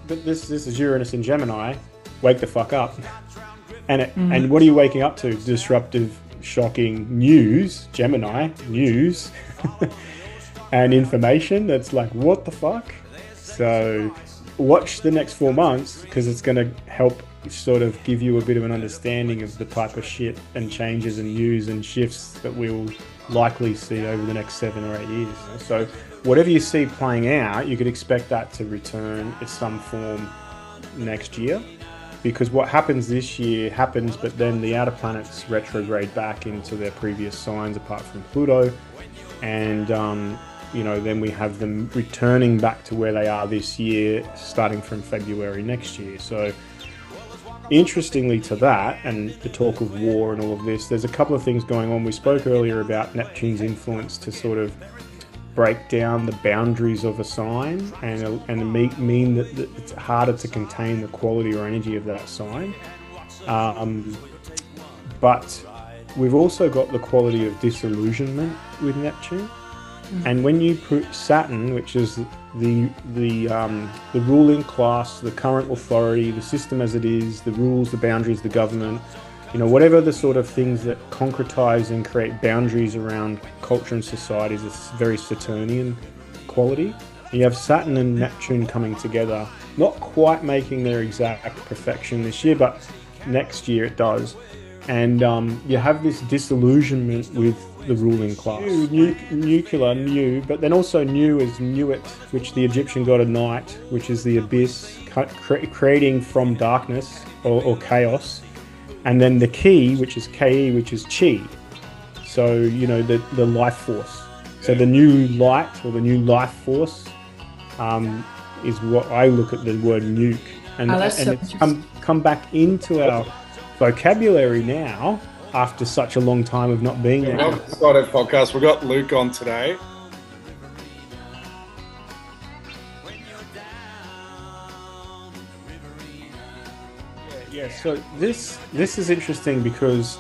but this is Uranus in Gemini. Wake the fuck up. And what are you waking up to? Disruptive, shocking news, Gemini news, and information that's like, what the fuck? So watch the next 4 months, because it's going to help sort of give you a bit of an understanding of the type of shit and changes and news and shifts that we'll likely see over the next 7 or 8 years. So whatever you see playing out, you could expect that to return in some form next year. Because what happens this year happens, but then the outer planets retrograde back into their previous signs, apart from Pluto, and then we have them returning back to where they are this year, starting from February next year. So, interestingly to that, and the talk of war and all of this, there's a couple of things going on. We spoke earlier about Neptune's influence to sort of break down the boundaries of a sign and mean that it's harder to contain the quality or energy of that sign. But we've also got the quality of disillusionment with Neptune. And when you put Saturn, which is the ruling class, the current authority, the system as it is, the rules, the boundaries, the government, whatever the sort of things that concretize and create boundaries around culture and society, is a very Saturnian quality. And you have Saturn and Neptune coming together, not quite making their exact perfection this year, but next year it does. And you have this disillusionment with the ruling class. Nuclear, but then also new is Nuit, which the Egyptian god of night, which is the abyss, creating from darkness or chaos. And then the key, which is Ke, which is Chi. So, the life force. So the new light or the new life force is what I look at the word nuke. And it's come back into our vocabulary now after such a long time of not being there. Welcome to STE podcast. We've got Luke on today. Yeah, so this is interesting because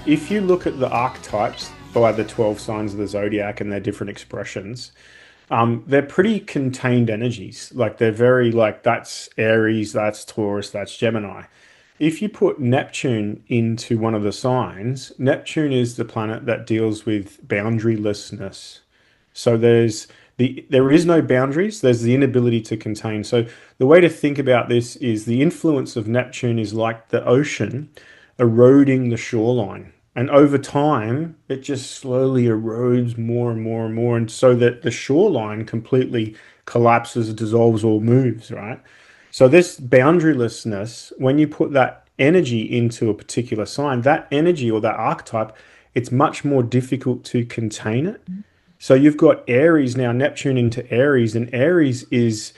if you look at the archetypes by the 12 signs of the zodiac and their different expressions, they're pretty contained energies. Like they're very that's Aries, that's Taurus, that's Gemini. If you put Neptune into one of the signs, Neptune is the planet that deals with boundarylessness. So there is no boundaries. There's the inability to contain. So the way to think about this is the influence of Neptune is like the ocean eroding the shoreline. And over time, it just slowly erodes more and more and more. And so that the shoreline completely collapses, dissolves, or moves, right? So this boundarylessness, when you put that energy into a particular sign, that energy or that archetype, it's much more difficult to contain it. So you've got Aries now, Neptune into Aries, and Aries is,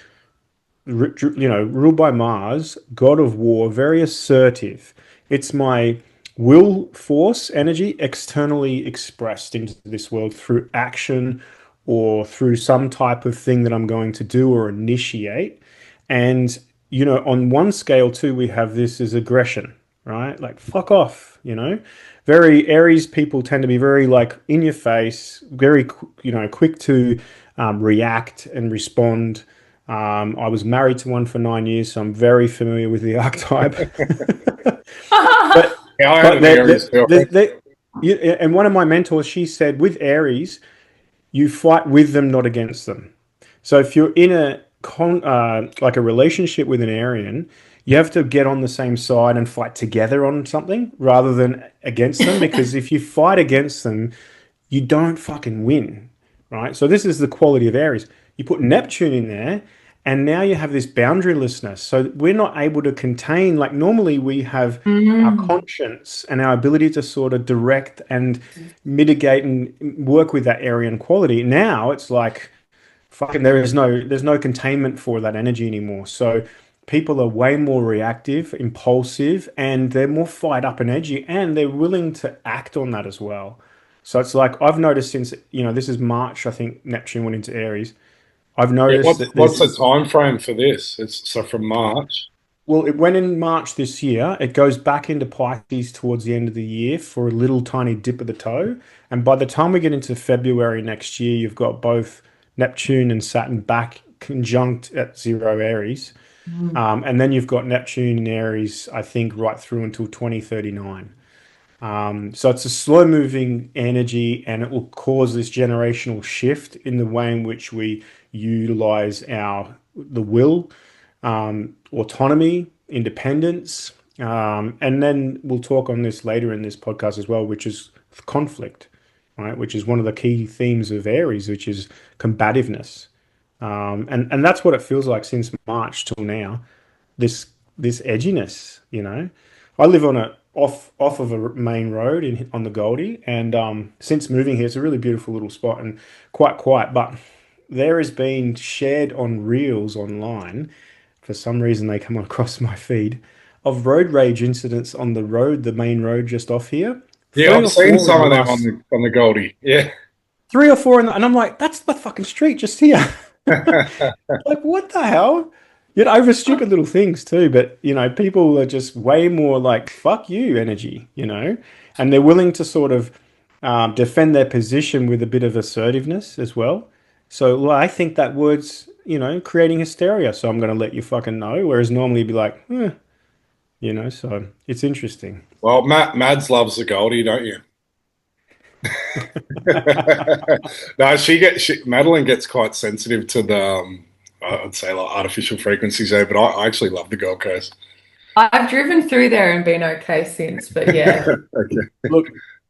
ruled by Mars, god of war, very assertive. It's my will force energy externally expressed into this world through action or through some type of thing that I'm going to do or initiate. And, on one scale too, we have this as aggression, right? Like, fuck off, Very Aries people tend to be very in your face, very, quick to react and respond. I was married to one for 9 years, so I'm very familiar with the archetype. but Yeah, I had an Aries too. And one of my mentors, she said, with Aries, you fight with them, not against them. So if you're in a relationship with an Arian, you have to get on the same side and fight together on something rather than against them, because if you fight against them, you don't fucking win, right? So this is the quality of Aries. You put Neptune in there, and now you have this boundarylessness. So we're not able to contain, normally we have our conscience and our ability to sort of direct and mitigate and work with that Aryan quality. Now it's like, fucking, there's no containment for that energy anymore. So people are way more reactive, impulsive, and they're more fired up and edgy, and they're willing to act on that as well. So it's like, I've noticed since, this is March, I think Neptune went into Aries. I've noticed that what's the time frame for this? It's so from March. Well, it went in March this year. It goes back into Pisces towards the end of the year for a little tiny dip of the toe. And by the time we get into February next year, you've got both Neptune and Saturn back conjunct at zero Aries. Mm. And then you've got Neptune in Aries, I think, right through until 2039. So it's a slow moving energy and it will cause this generational shift in the way in which we utilize the will, autonomy, independence. And then we'll talk on this later in this podcast as well, which is conflict, right? Which is one of the key themes of Aries, which is combativeness. And that's what it feels like since March till now. This this edginess, you know. I live on a off of a main road on the Goldie, and since moving here, it's a really beautiful little spot and quite quiet. But there has been shared on reels online. For some reason, they come across my feed of road rage incidents on the road, the main road just off here. Yeah, Three I've or seen four in some the of them on last the Goldie. Yeah. 3 or 4 and I'm like, that's the fucking street just here. Like, what the hell? Over stupid little things too, but people are just way more like fuck you energy, and they're willing to sort of defend their position with a bit of assertiveness as well. So, well, I think that word's, creating hysteria, so I'm going to let you fucking know. Whereas normally you'd be like, so it's interesting. Well, Mads loves the Goldie, don't you? No, Madeline gets quite sensitive to the I'd say like artificial frequencies there, but I actually love the Gold Coast. I've driven through there and been okay since, but yeah, Okay. Look,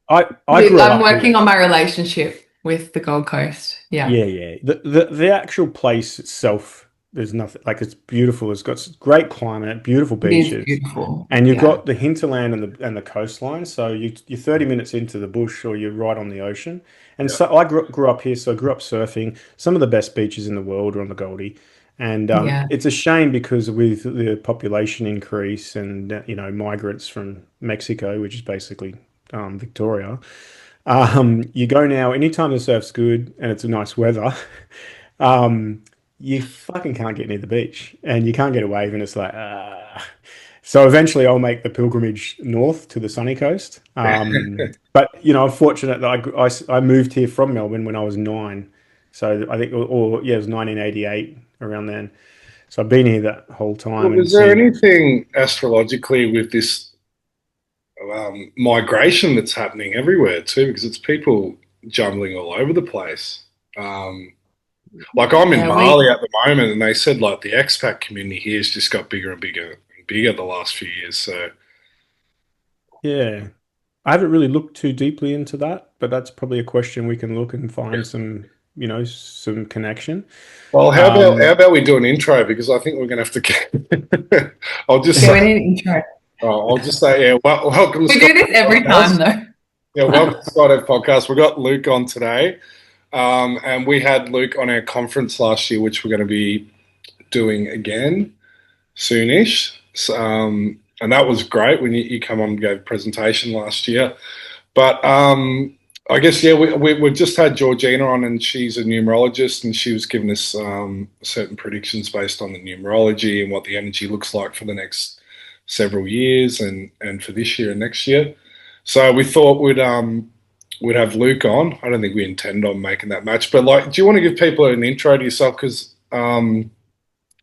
I grew I'm up working here. on my relationship with the Gold Coast. Yeah, Yeah, yeah. The actual place itself, there's nothing like it's beautiful. It's got great climate, beautiful it is beaches, beautiful. and you've Yeah, got the hinterland and the coastline. So you're 30 minutes into the bush, or you're right on the ocean. And Yeah. so I grew up here, so I grew up surfing. Some of the best beaches in the world are on the Goldie, and yeah, it's a shame because with the population increase and migrants from Mexico, which is basically Victoria. You go now, anytime the surf's good and it's a nice weather, um, you fucking can't get near the beach and you can't get a wave and it's like, So eventually I'll make the pilgrimage north to the sunny coast. But, I'm fortunate that I moved here from Melbourne when I was 9. So I think, yeah, it was 1988 around then. So I've been here that whole time Well, and is there seen, anything astrologically with this migration that's happening everywhere too? Because it's people jumbling all over the place. Um, like I'm in yeah. We Bali at the moment, and they said like the expat community here has just got bigger and bigger and bigger the last few years. So, yeah. I haven't really looked too deeply into that, but that's probably a question we can look and yeah. find some connection. Well, how Um, about we do an intro because I think we're going to have to. I'll just yeah say, we need an intro. I'll just say, yeah. Welcome to We Scott do this every time Podcast. though. Yeah, welcome to Scott Podcast. We've got Luke on today, and we had Luke on our conference last year, which we're going to be doing again soonish. So, and that was great when you come on and gave a presentation last year. But I guess, yeah, we've just had Georgina on, and she's a numerologist, and she was giving us certain predictions based on the numerology and what the energy looks like for the next several years and for this year and next year. So we thought we'd have Luke on. I don't think we intend on making that match, but like, do you want to give people an intro to yourself? Because I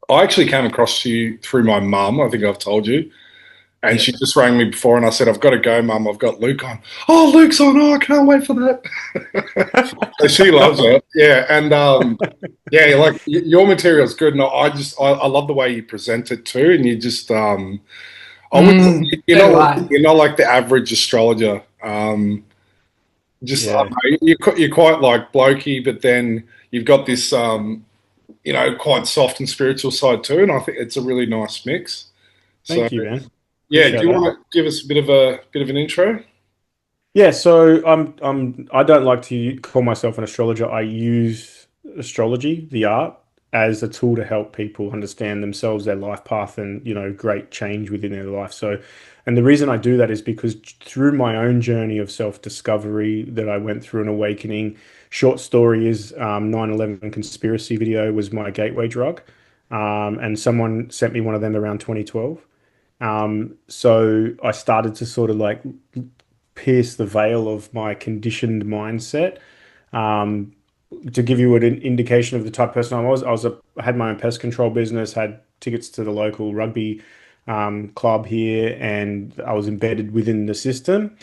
actually came across you through my mum. I think I've told you. And yeah, she just rang me before, and I said, "I've got to go, Mum. I've got Luke on." Oh, Luke's on! Oh, I can't wait for that. So she loves it, yeah. And yeah, like your material's good, and I love the way you present it too. And you just I would, So do I. you're not like the average astrologer. Just I don't yeah. know, you're quite like blokey, but then you've got this quite soft and spiritual side too. And I think it's a really nice mix. So Thank you, man. yeah, do Appreciate you that. want to give us a bit of an intro? Yeah, so I don't like to call myself an astrologer. I use astrology, the art, as a tool to help people understand themselves, their life path, and great change within their life. So, and the reason I do that is because through my own journey of self-discovery that I went through an awakening. Short story is 9/11 conspiracy video was my gateway drug, and someone sent me one of them around 2012. So I started to sort of like pierce the veil of my conditioned mindset, um, to give you an indication of the type of person I had my own pest control business, had tickets to the local rugby club here, and I was embedded within the system.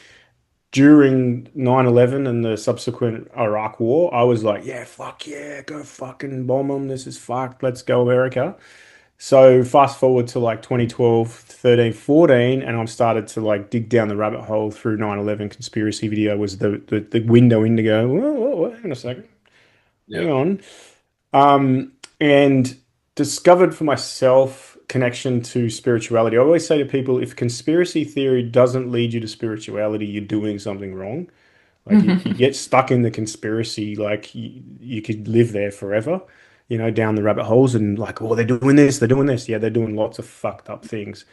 During 9/11 and the subsequent Iraq War, I was like, yeah, fuck yeah, go fucking bomb them. This is fucked. Let's go, America. So fast forward to like 2012, 13, 14, and I've started to like dig down the rabbit hole through 9/11 conspiracy video was the window in to go, whoa, whoa, whoa, hang on a second, Yeah. hang on. And discovered for myself connection to spirituality. I always say to people, if conspiracy theory doesn't lead you to spirituality, you're doing something wrong. Like you get stuck in the conspiracy, like you could live there forever, down the rabbit holes and like, oh, they're doing this, they're doing this. Yeah, they're doing lots of fucked up things.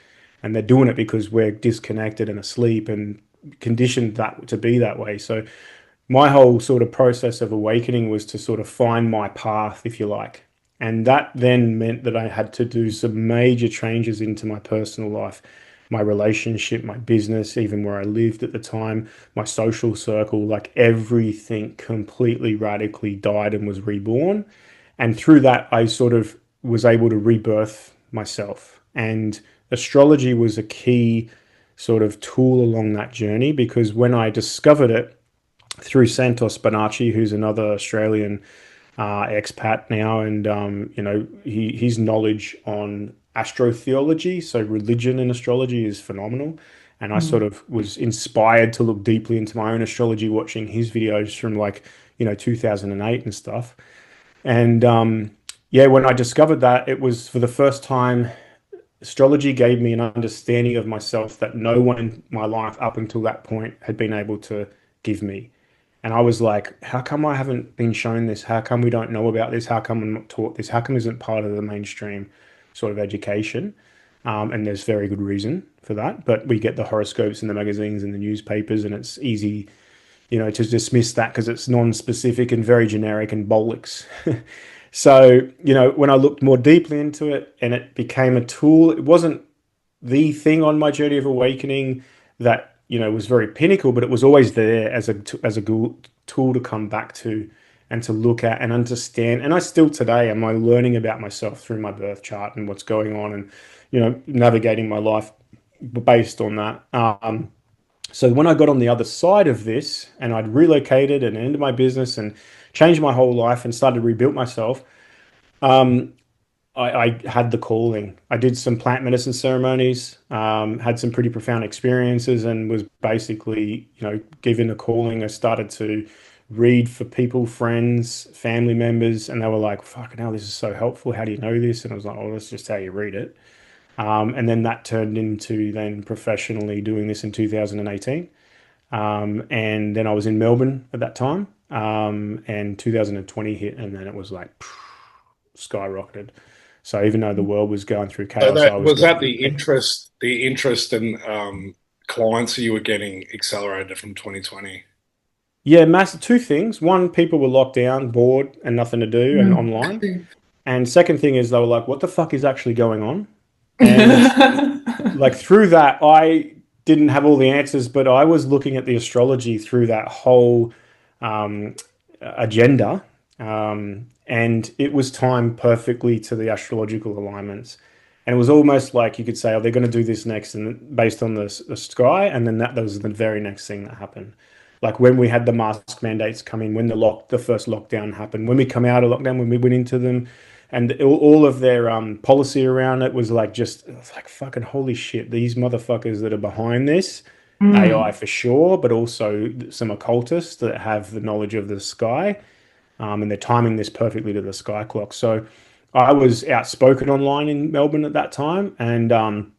And they're doing it because we're disconnected and asleep and conditioned that to be that way. So my whole sort of process of awakening was to sort of find my path, if you like. And that then meant that I had to do some major changes into my personal life, my relationship, my business, even where I lived at the time, my social circle, like everything completely radically died and was reborn. And through that, I sort of was able to rebirth myself. And astrology was a key sort of tool along that journey because when I discovered it, through Santos Bonacci, who's another Australian expat now, and his knowledge on astrotheology, so religion and astrology, is phenomenal. And I sort of was inspired to look deeply into my own astrology, watching his videos from like 2008 and stuff. And yeah, when I discovered that, it was for the first time astrology gave me an understanding of myself that no one in my life up until that point had been able to give me. And I was like, how come I haven't been shown this? How come we don't know about this? How come I'm not taught this? How come it isn't part of the mainstream sort of education? And there's very good reason for that. But we get the horoscopes in the magazines and the newspapers, and it's easy, to dismiss that because it's non-specific and very generic and bollocks. So, when I looked more deeply into it and it became a tool, it wasn't the thing on my journey of awakening that was very pinnacle, but it was always there as a tool to come back to and to look at and understand. And I still today am I learning about myself through my birth chart and what's going on, and navigating my life based on that. So when I got on the other side of this and I'd relocated and ended my business and changed my whole life and started to rebuild myself, I had the calling. I did some plant medicine ceremonies, had some pretty profound experiences, and was basically, given a calling. I started to read for people, friends, family members, and they were like, "Fucking hell, this is so helpful. How do you know this?" And I was like, "Oh, that's just how you read it." And then that turned into then professionally doing this in 2018. And then I was in Melbourne at that time, and 2020 hit, and then it was like skyrocketed. So even though the world was going through So chaos, I that was was that going. the interest and clients that you were getting accelerated from 2020. Yeah, massive two things. One, people were locked down, bored, and nothing to do, and online. And second thing is they were like, "What the fuck is actually going on?" And like through that, I didn't have all the answers, but I was looking at the astrology through that whole um, agenda, and it was timed perfectly to the astrological alignments. And it was almost like you could say, "Oh, they're going to do this next," and based on the sky, and then that was the very next thing that happened. Like when we had the mask mandates come in, when the first lockdown happened, when we come out of lockdown, when we went into them, and all of their policy around it was like it was like fucking holy shit, these motherfuckers that are behind this, AI for sure, but also some occultists that have the knowledge of the sky, and they're timing this perfectly to the sky clock. So I was outspoken online in Melbourne at that time, and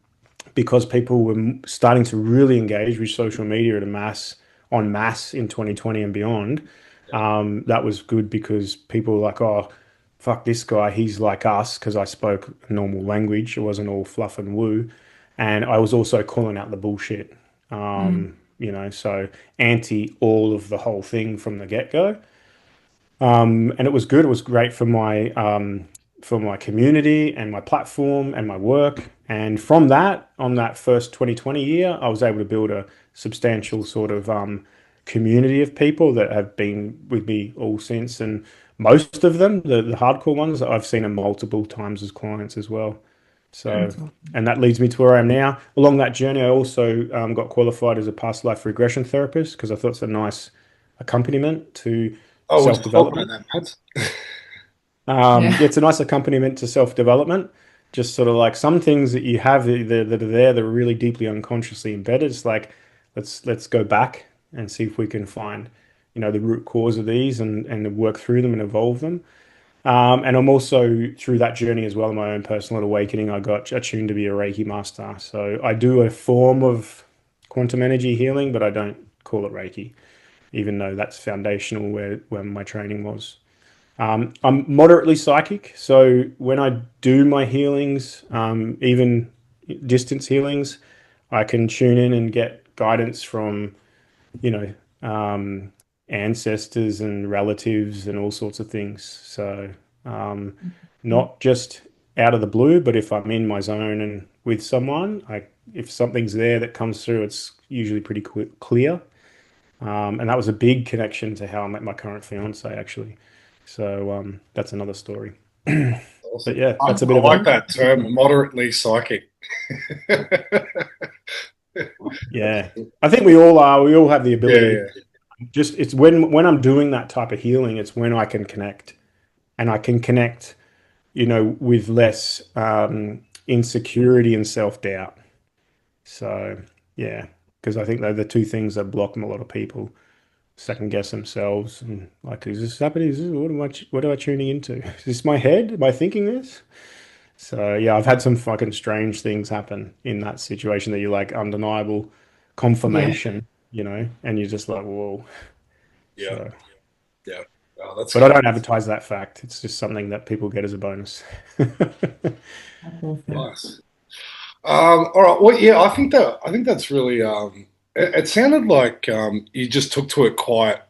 because people were starting to really engage with social media at a mass in 2020 and beyond, that was good because people were like, oh, fuck this guy, he's like us, because I spoke normal language. It wasn't all fluff and woo. And I was also calling out the bullshit, so anti all of the whole thing from the get-go. And it was good. It was great for my community and my platform and my work. And from that, on that first 2020 year, I was able to build a substantial sort of community of people that have been with me all since. And most of them, the hardcore ones, I've seen them multiple times as clients as well. So, That's awesome. and that leads me to where I am now. Along that journey, I also got qualified as a past life regression therapist because I thought it's a nice accompaniment to Oh, we'll talk about self-development. that, Matt. Yeah. It's a nice accompaniment to self-development. Just sort of like some things that you have that are there that are really deeply unconsciously embedded. It's like let's go back and see if we can find, the root cause of these and work through them and evolve them. And I'm also through that journey as well, in my own personal awakening, I got attuned to be a Reiki master. So I do a form of quantum energy healing, but I don't call it Reiki, even though that's foundational where my training was. I'm moderately psychic, so when I do my healings, even distance healings, I can tune in and get guidance from, you know, um, ancestors and relatives and all sorts of things. So, not just out of the blue, but if I'm in my zone and with someone, if something's there that comes through, it's usually pretty clear. And that was a big connection to how I met my current fiance, actually. So that's another story. But Awesome. yeah, I, that's a bit I of like a that term, moderately psychic. yeah. I think we all are. We all have the Yeah, ability. yeah, Just it's when I'm doing that type of healing, it's when I can connect, and I can connect, with less insecurity and self-doubt. So yeah, because I think they're the two things that block a lot of people. Second guess themselves and like, is this happening? What am I tuning into? Is this my head? Am I thinking this? So yeah, I've had some fucking strange things happen in that situation that you're like undeniable Yeah. confirmation, and you're just like, whoa. yeah, So, yeah. Oh, that's but I cool. don't advertise that fact. It's just something that people get as a bonus. That's awesome. Nice. All right. Well, yeah, I think that's really. It sounded like you just took to it quite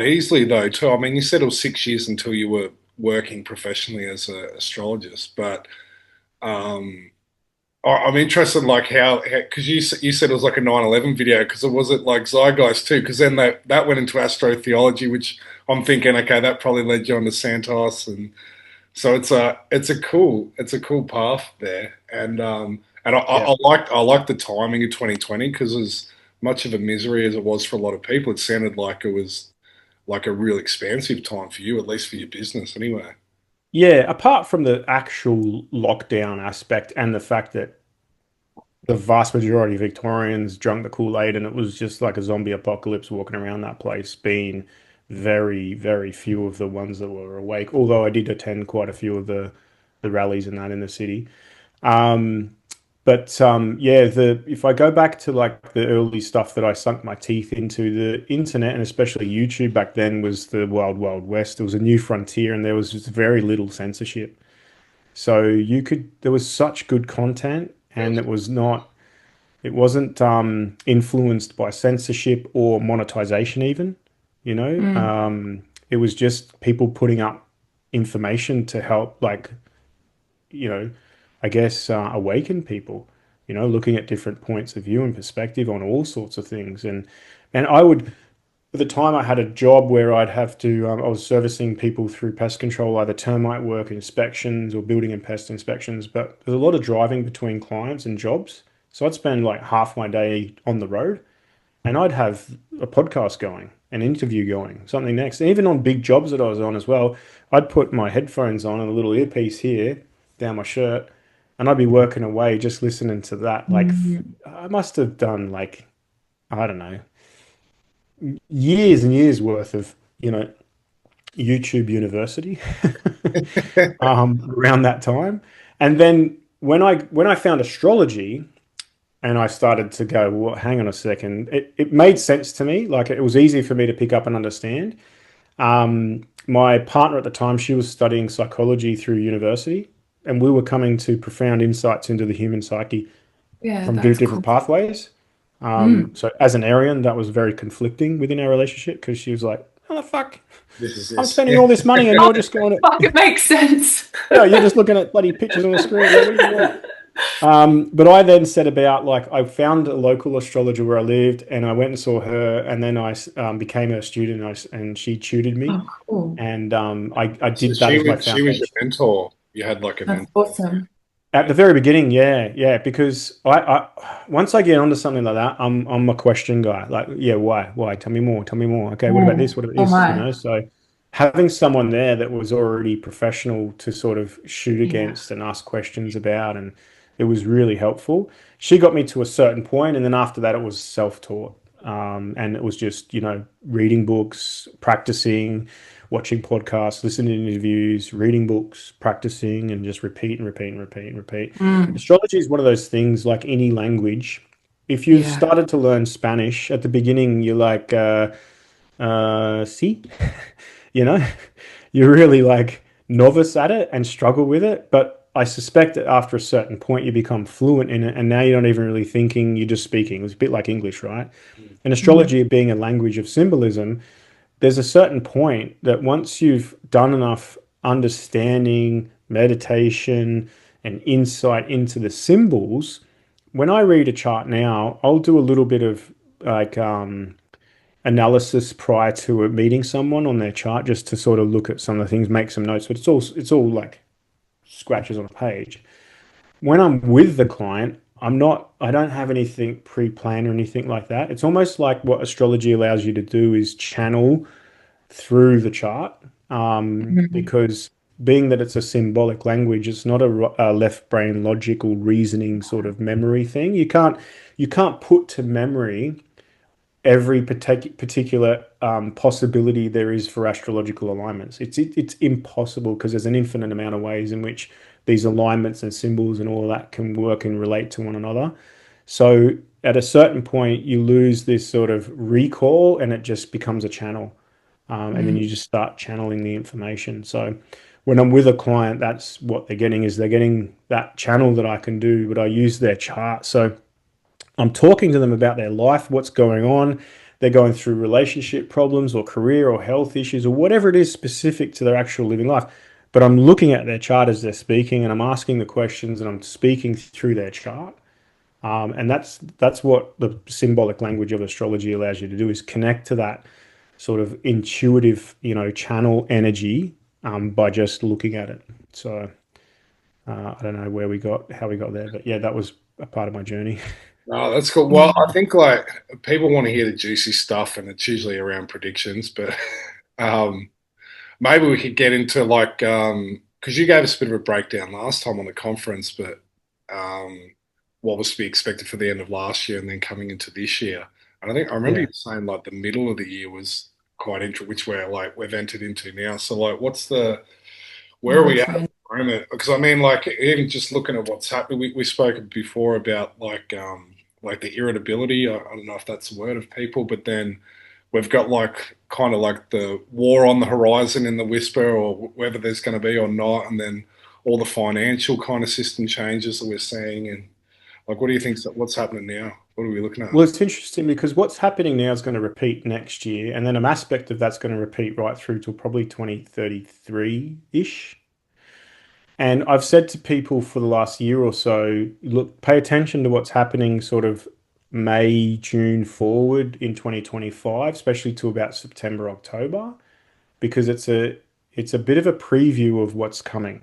easily, though. Too. I mean, you said it was 6 years until you were working professionally as an astrologist, but um, I'm interested, like how because you said it was like a 9/11 video because it was it like Zeitgeist too, because then that went into astrotheology, which I'm thinking, okay, that probably led you on to Santos, and so it's a cool path there, and Yeah. I like the timing of 2020 because as much of a misery as it was for a lot of people, it sounded like it was like a real expansive time for you, at least for your business, anyway. Yeah. Apart from the actual lockdown aspect and the fact that the vast majority of Victorians drank the Kool-Aid and it was just like a zombie apocalypse walking around that place, being very, very few of the ones that were awake. Although I did attend quite a few of the rallies and that in the city. Um, but yeah, the if I go back to like the early stuff that I sunk my teeth into, the internet and especially YouTube back then was the wild, wild west. It was a new frontier and there was just very little censorship. So there was such good content and it wasn't influenced by censorship or monetization even, you know. Mm. It was just people putting up information to help, like, I guess, awaken people, looking at different points of view and perspective on all sorts of things. And I would, at the time, I had a job where I'd have to, I was servicing people through pest control, either termite work, inspections, or building and pest inspections. But there's a lot of driving between clients and jobs. So I'd spend like half my day on the road and I'd have a podcast going, an interview going, something next. And even on big jobs that I was on as well, I'd put my headphones on and a little earpiece here down my shirt and I'd be working away just listening to that. Like, Mm. I must have done like, I don't know, years and years worth of, YouTube University around that time. And then when I found astrology and I started to go, well, hang on a second, it made sense to me. Like it was easy for me to pick up and understand. My partner at the time, she was studying psychology through university, and we were coming to profound insights into the human psyche Yeah, from that's different cool. pathways. Mm. So as an Aryan, that was very conflicting within our relationship because she was like, "Oh the fuck, This is I'm this. spending Yeah. all this money and Oh, you're just going to, fuck, it makes sense. yeah, you're just looking at bloody pictures on the screen. Like, what do you want?" But I then set about, like, I found a local astrologer where I lived, and I went and saw her, and then I became her student, and she tutored me, Oh, cool. and I So did that as my she was your foundation. mentor. You had like a That's mentor. awesome. At the very beginning, yeah, yeah, because I once I get onto something like that, I'm a question guy. Like, yeah, why? Tell me more. Tell me more. Okay, what about this? Mm. What about Oh this? You my. know, so having someone there that was already professional to sort of shoot Yeah. against and ask questions about, and it was really helpful. She got me to a certain point, and then after that, it was self-taught, and it was just, reading books, practicing, watching podcasts, listening to interviews, reading books, practicing, and just repeat and repeat and repeat and repeat. Mm. Astrology is one of those things, like any language. If you've Yeah. started to learn Spanish at the beginning, you're like, see, you know, you're really like novice at it and struggle with it. But I suspect that after a certain point, you become fluent in it, and now you're not even really thinking, you're just speaking. It's a bit like English, right? And Mm. astrology being a language of symbolism, there's a certain point that once you've done enough understanding, meditation, and insight into the symbols, when I read a chart now, I'll do a little bit of like analysis prior to meeting someone on their chart, just to sort of look at some of the things, make some notes. But it's all like scratches on a page. When I'm with the client, I don't have anything pre-planned or anything like that. It's almost like what astrology allows you to do is channel through the chart, Mm. because being that it's a symbolic language, it's not a left brain logical reasoning sort of memory thing. You can't put to memory every particular possibility there is for astrological alignments. It's impossible, because there's an infinite amount of ways in which these alignments and symbols and all of that can work and relate to one another. So at a certain point, you lose this sort of recall, and it just becomes a channel, and then Mm. you just start channeling the information. So when I'm with a client, that's what they're getting, is they're getting that channel that I can do, but I use their chart. So I'm talking to them about their life, what's going on. They're going through relationship problems or career or health issues or whatever it is specific to their actual living life. But I'm looking at their chart as they're speaking, and I'm asking the questions, and I'm speaking through their chart. And that's what the symbolic language of astrology allows you to do, is connect to that sort of intuitive, channel energy, by just looking at it. So I don't know how we got there, but yeah, that was a part of my journey. Oh, that's cool. Well, I think like people want to hear the juicy stuff, and it's usually around predictions. But um, maybe we could get into like because you gave us a bit of a breakdown last time on the conference, but what was to be expected for the end of last year and then coming into this year. And I think I remember Yeah. you saying like the middle of the year was quite interesting, which we've entered into now. So like, where are Yeah, we at true. the moment? Because I mean, like even just looking at what's happening, we spoke before about like the irritability. I don't know if that's a word of people, but then we've got like kind of like the war on the horizon in the whisper, or whether there's going to be or not, and then all the financial kind of system changes that we're seeing, and like, what do you think? What's happening now? What are we looking at? Well, it's interesting because what's happening now is going to repeat next year, and then an aspect of that's going to repeat right through till probably 2033-ish. And I've said to people for the last year or so, look, pay attention to what's happening sort of May, June forward in 2025, especially to about September, October, because it's a bit of a preview of what's coming.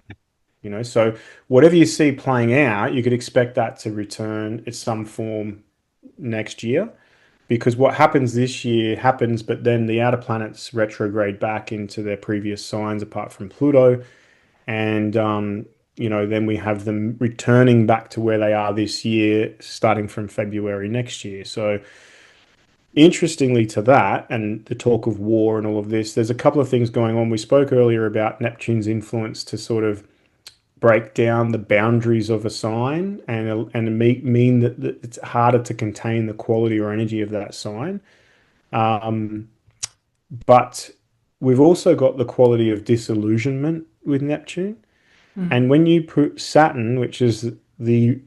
So whatever you see playing out, you could expect that to return in some form next year, because what happens this year happens, but then the outer planets retrograde back into their previous signs, apart from Pluto, and then we have them returning back to where they are this year, starting from February next year. So interestingly to that, and the talk of war and all of this, there's a couple of things going on. We spoke earlier about Neptune's influence to sort of break down the boundaries of a sign, and mean that it's harder to contain the quality or energy of that sign. Um, but we've also got the quality of disillusionment with Neptune. Mm. And when you put Saturn, which is the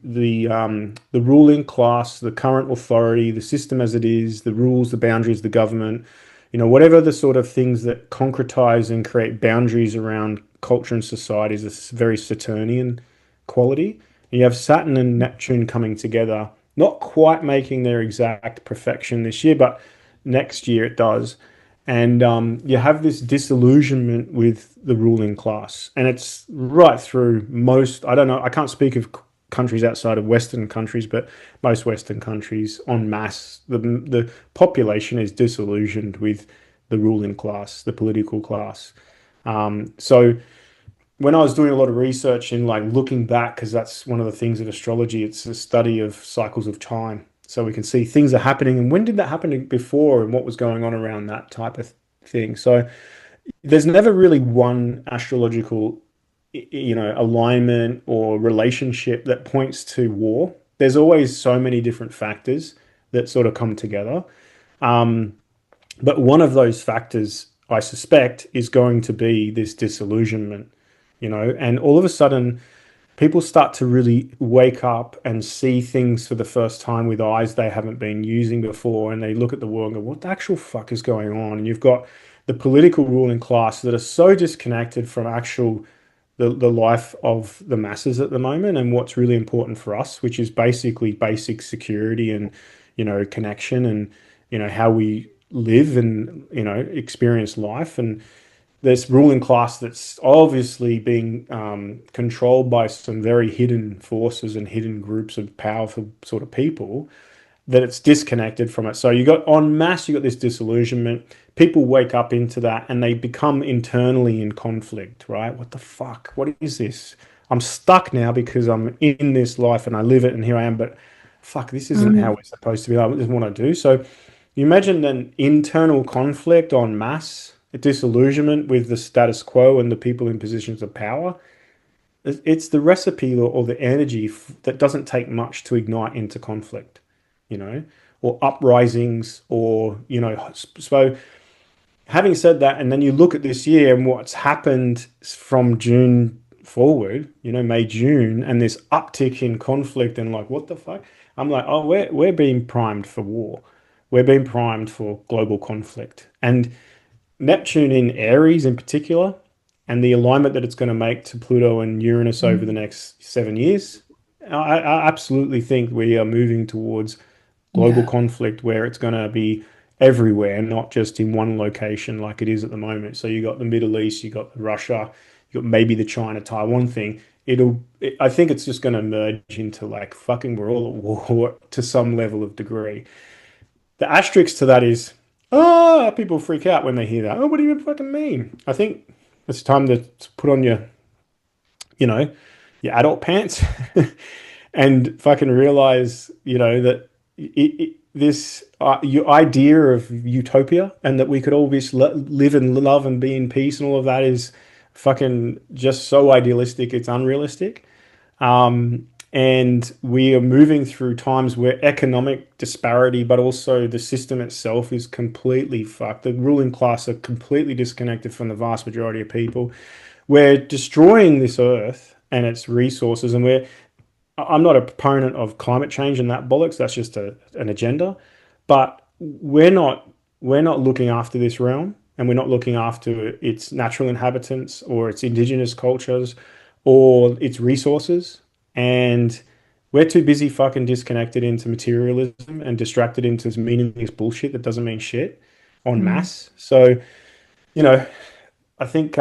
ruling class, the current authority, the system as it is, the rules, the boundaries, the government, whatever the sort of things that concretize and create boundaries around culture and society, is a very Saturnian quality. You have Saturn and Neptune coming together, not quite making their exact perfection this year, but next year it does. And you have this disillusionment with the ruling class. And it's right through most, I don't know, I can't speak of countries outside of Western countries, but most Western countries en masse, the population is disillusioned with the ruling class, the political class. So when I was doing a lot of research in like looking back, because that's one of the things of astrology, it's a study of cycles of time. So we can see things are happening and when did that happen before and what was going on around that type of thing. So there's never really one astrological, alignment or relationship that points to war. There's always so many different factors that sort of come together. But one of those factors, I suspect, is going to be this disillusionment, and all of a sudden, people start to really wake up and see things for the first time with eyes they haven't been using before. And they look at the world and go, what the actual fuck is going on? And you've got the political ruling class that are so disconnected from the life of the masses at the moment and what's really important for us, which is basically basic security and, connection and, how we live and, experience life. And this ruling class that's obviously being controlled by some very hidden forces and hidden groups of powerful sort of people, that it's disconnected from it. So you got en masse, you got this disillusionment. People wake up into that and they become internally in conflict, right? What the fuck? What is this? I'm stuck now because I'm in this life and I live it and here I am, but fuck, this isn't how we're supposed to be. This is what I do. So you imagine an internal conflict en masse, a disillusionment with the status quo and the people in positions of power. It's the recipe or the energy that doesn't take much to ignite into conflict, or uprisings or, so having said that, and then you look at this year and what's happened from June forward, May, June, and this uptick in conflict and like, what the fuck? I'm like, oh, we're being primed for war. We're being primed for global conflict. And Neptune in Aries in particular, and the alignment that it's going to make to Pluto and Uranus over the next 7 years, I absolutely think we are moving towards global conflict where it's going to be everywhere, not just in one location like it is at the moment. So you got the Middle East, you got Russia, you got maybe the China Taiwan thing. I think it's just going to merge into like fucking we're all at war to some level of degree. The asterisk to that is, people freak out when they hear that. Oh, what do you fucking mean? I think it's time to put on your adult pants and fucking realize, that this your idea of utopia and that we could all just live and love and be in peace and all of that is fucking just so idealistic, it's unrealistic. And we are moving through times where economic disparity, but also the system itself is completely fucked. The ruling class are completely disconnected from the vast majority of people. We're destroying this earth and its resources, and I'm not a proponent of climate change and that bollocks. That's just an agenda. But we're not looking after this realm, and we're not looking after its natural inhabitants or its indigenous cultures or its resources. And we're too busy fucking disconnected into materialism and distracted into this meaningless bullshit that doesn't mean shit en masse. So, I think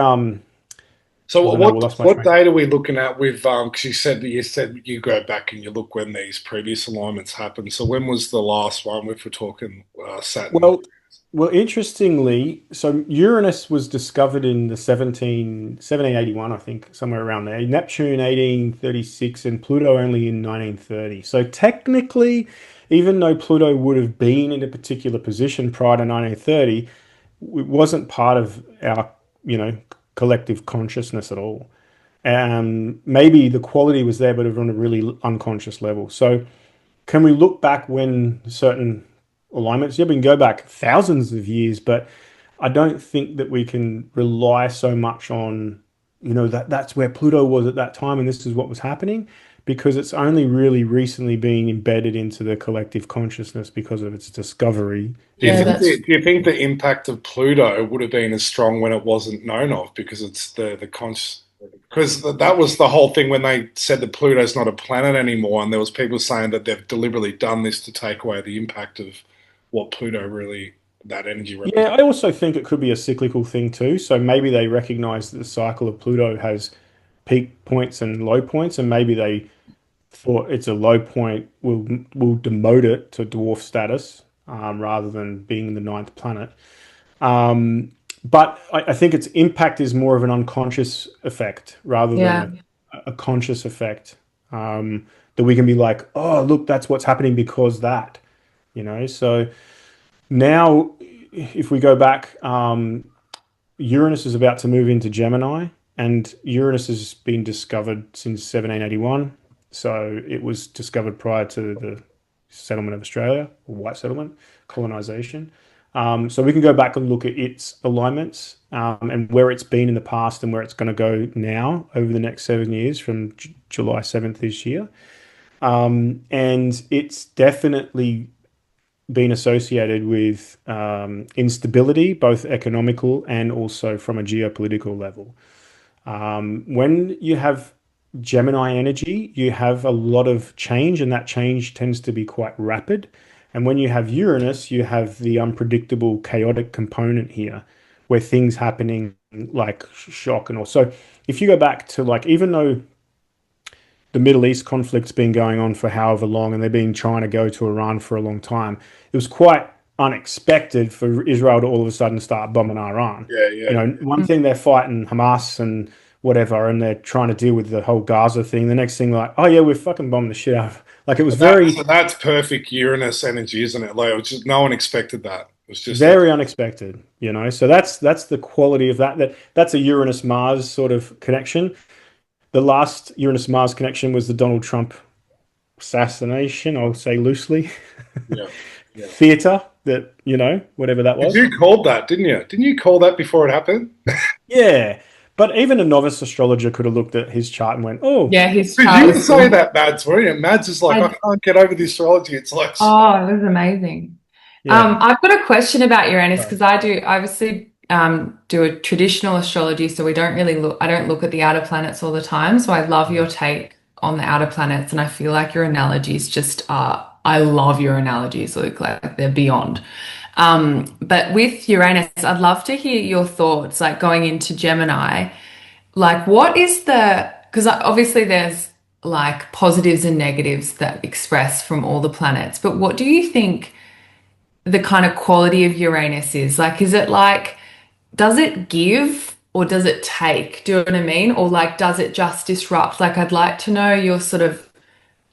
so what date are we looking at with because you said you go back and you look when these previous alignments happened. So when was the last one if we're talking Saturn? Well, interestingly, so Uranus was discovered in the 1781, I think, somewhere around there. Neptune 1836 and Pluto only in 1930. So technically, even though Pluto would have been in a particular position prior to 1930, it wasn't part of our, collective consciousness at all. Maybe the quality was there, but on a really unconscious level. So can we look back when certain alignments? Yeah, we can go back thousands of years, but I don't think that we can rely so much on, that's where Pluto was at that time and this is what was happening, because it's only really recently being embedded into the collective consciousness because of its discovery. Do you think the impact of Pluto would have been as strong when it wasn't known of because it's the Because that was the whole thing when they said that Pluto's not a planet anymore, and there was people saying that they've deliberately done this to take away the impact of what Pluto really, that energy Yeah, represents. I also think it could be a cyclical thing too. So maybe they recognize that the cycle of Pluto has peak points and low points, and maybe they thought it's a low point, will demote it to dwarf status rather than being the ninth planet. But I think its impact is more of an unconscious effect rather than Yeah. a conscious effect. That we can be like, oh, look, that's what's happening because that, So now, if we go back, Uranus is about to move into Gemini, and Uranus has been discovered since 1781. So it was discovered prior to the settlement of Australia, or white settlement, colonization. So we can go back and look at its alignments and where it's been in the past and where it's going to go now over the next 7 years from July 7th this year. And it's definitely been associated with instability, both economical and also from a geopolitical level. When you have Gemini energy, you have a lot of change, and that change tends to be quite rapid. And when you have Uranus, you have the unpredictable, chaotic component here, where things happening like shock and all. So if you go back to like, even though the Middle East conflict's been going on for however long, and they've been trying to go to Iran for a long time, it was quite unexpected for Israel to all of a sudden start bombing Iran. Yeah, yeah. One thing they're fighting Hamas and whatever, and they're trying to deal with the whole Gaza thing. The next thing, like, oh yeah, we're fucking bombing the shit out of. Like it was So that's perfect Uranus energy, isn't it? Like, it was just, no one expected that. It was just like, very unexpected. So that's the quality of that's a Uranus Mars sort of connection. The last Uranus Mars connection was the Donald Trump assassination, I'll say loosely. yeah, yeah. Theater that, whatever that Because was. you called that, didn't you? Didn't you call that before it happened? Yeah. But even a novice astrologer could have looked at his chart and went, oh, Yeah, his Did chart you was say good. that, Mads? Were you? Mads is like, I I, can't get over the astrology. It's like, oh, it was amazing. yeah. I've got a question about Uranus Sorry. because I obviously do a traditional astrology, so I don't look at the outer planets all the time. So I love your take on the outer planets, and I feel like your analogies just are, I love your analogies, Luke, like they're beyond. But with Uranus, I'd love to hear your thoughts, like going into Gemini. Like, what is because obviously there's like positives and negatives that express from all the planets, but what do you think the kind of quality of Uranus is? Like, is it like, does it give or does it take? Do you know what I mean? Or like, does it just disrupt? Like, I'd like to know your sort of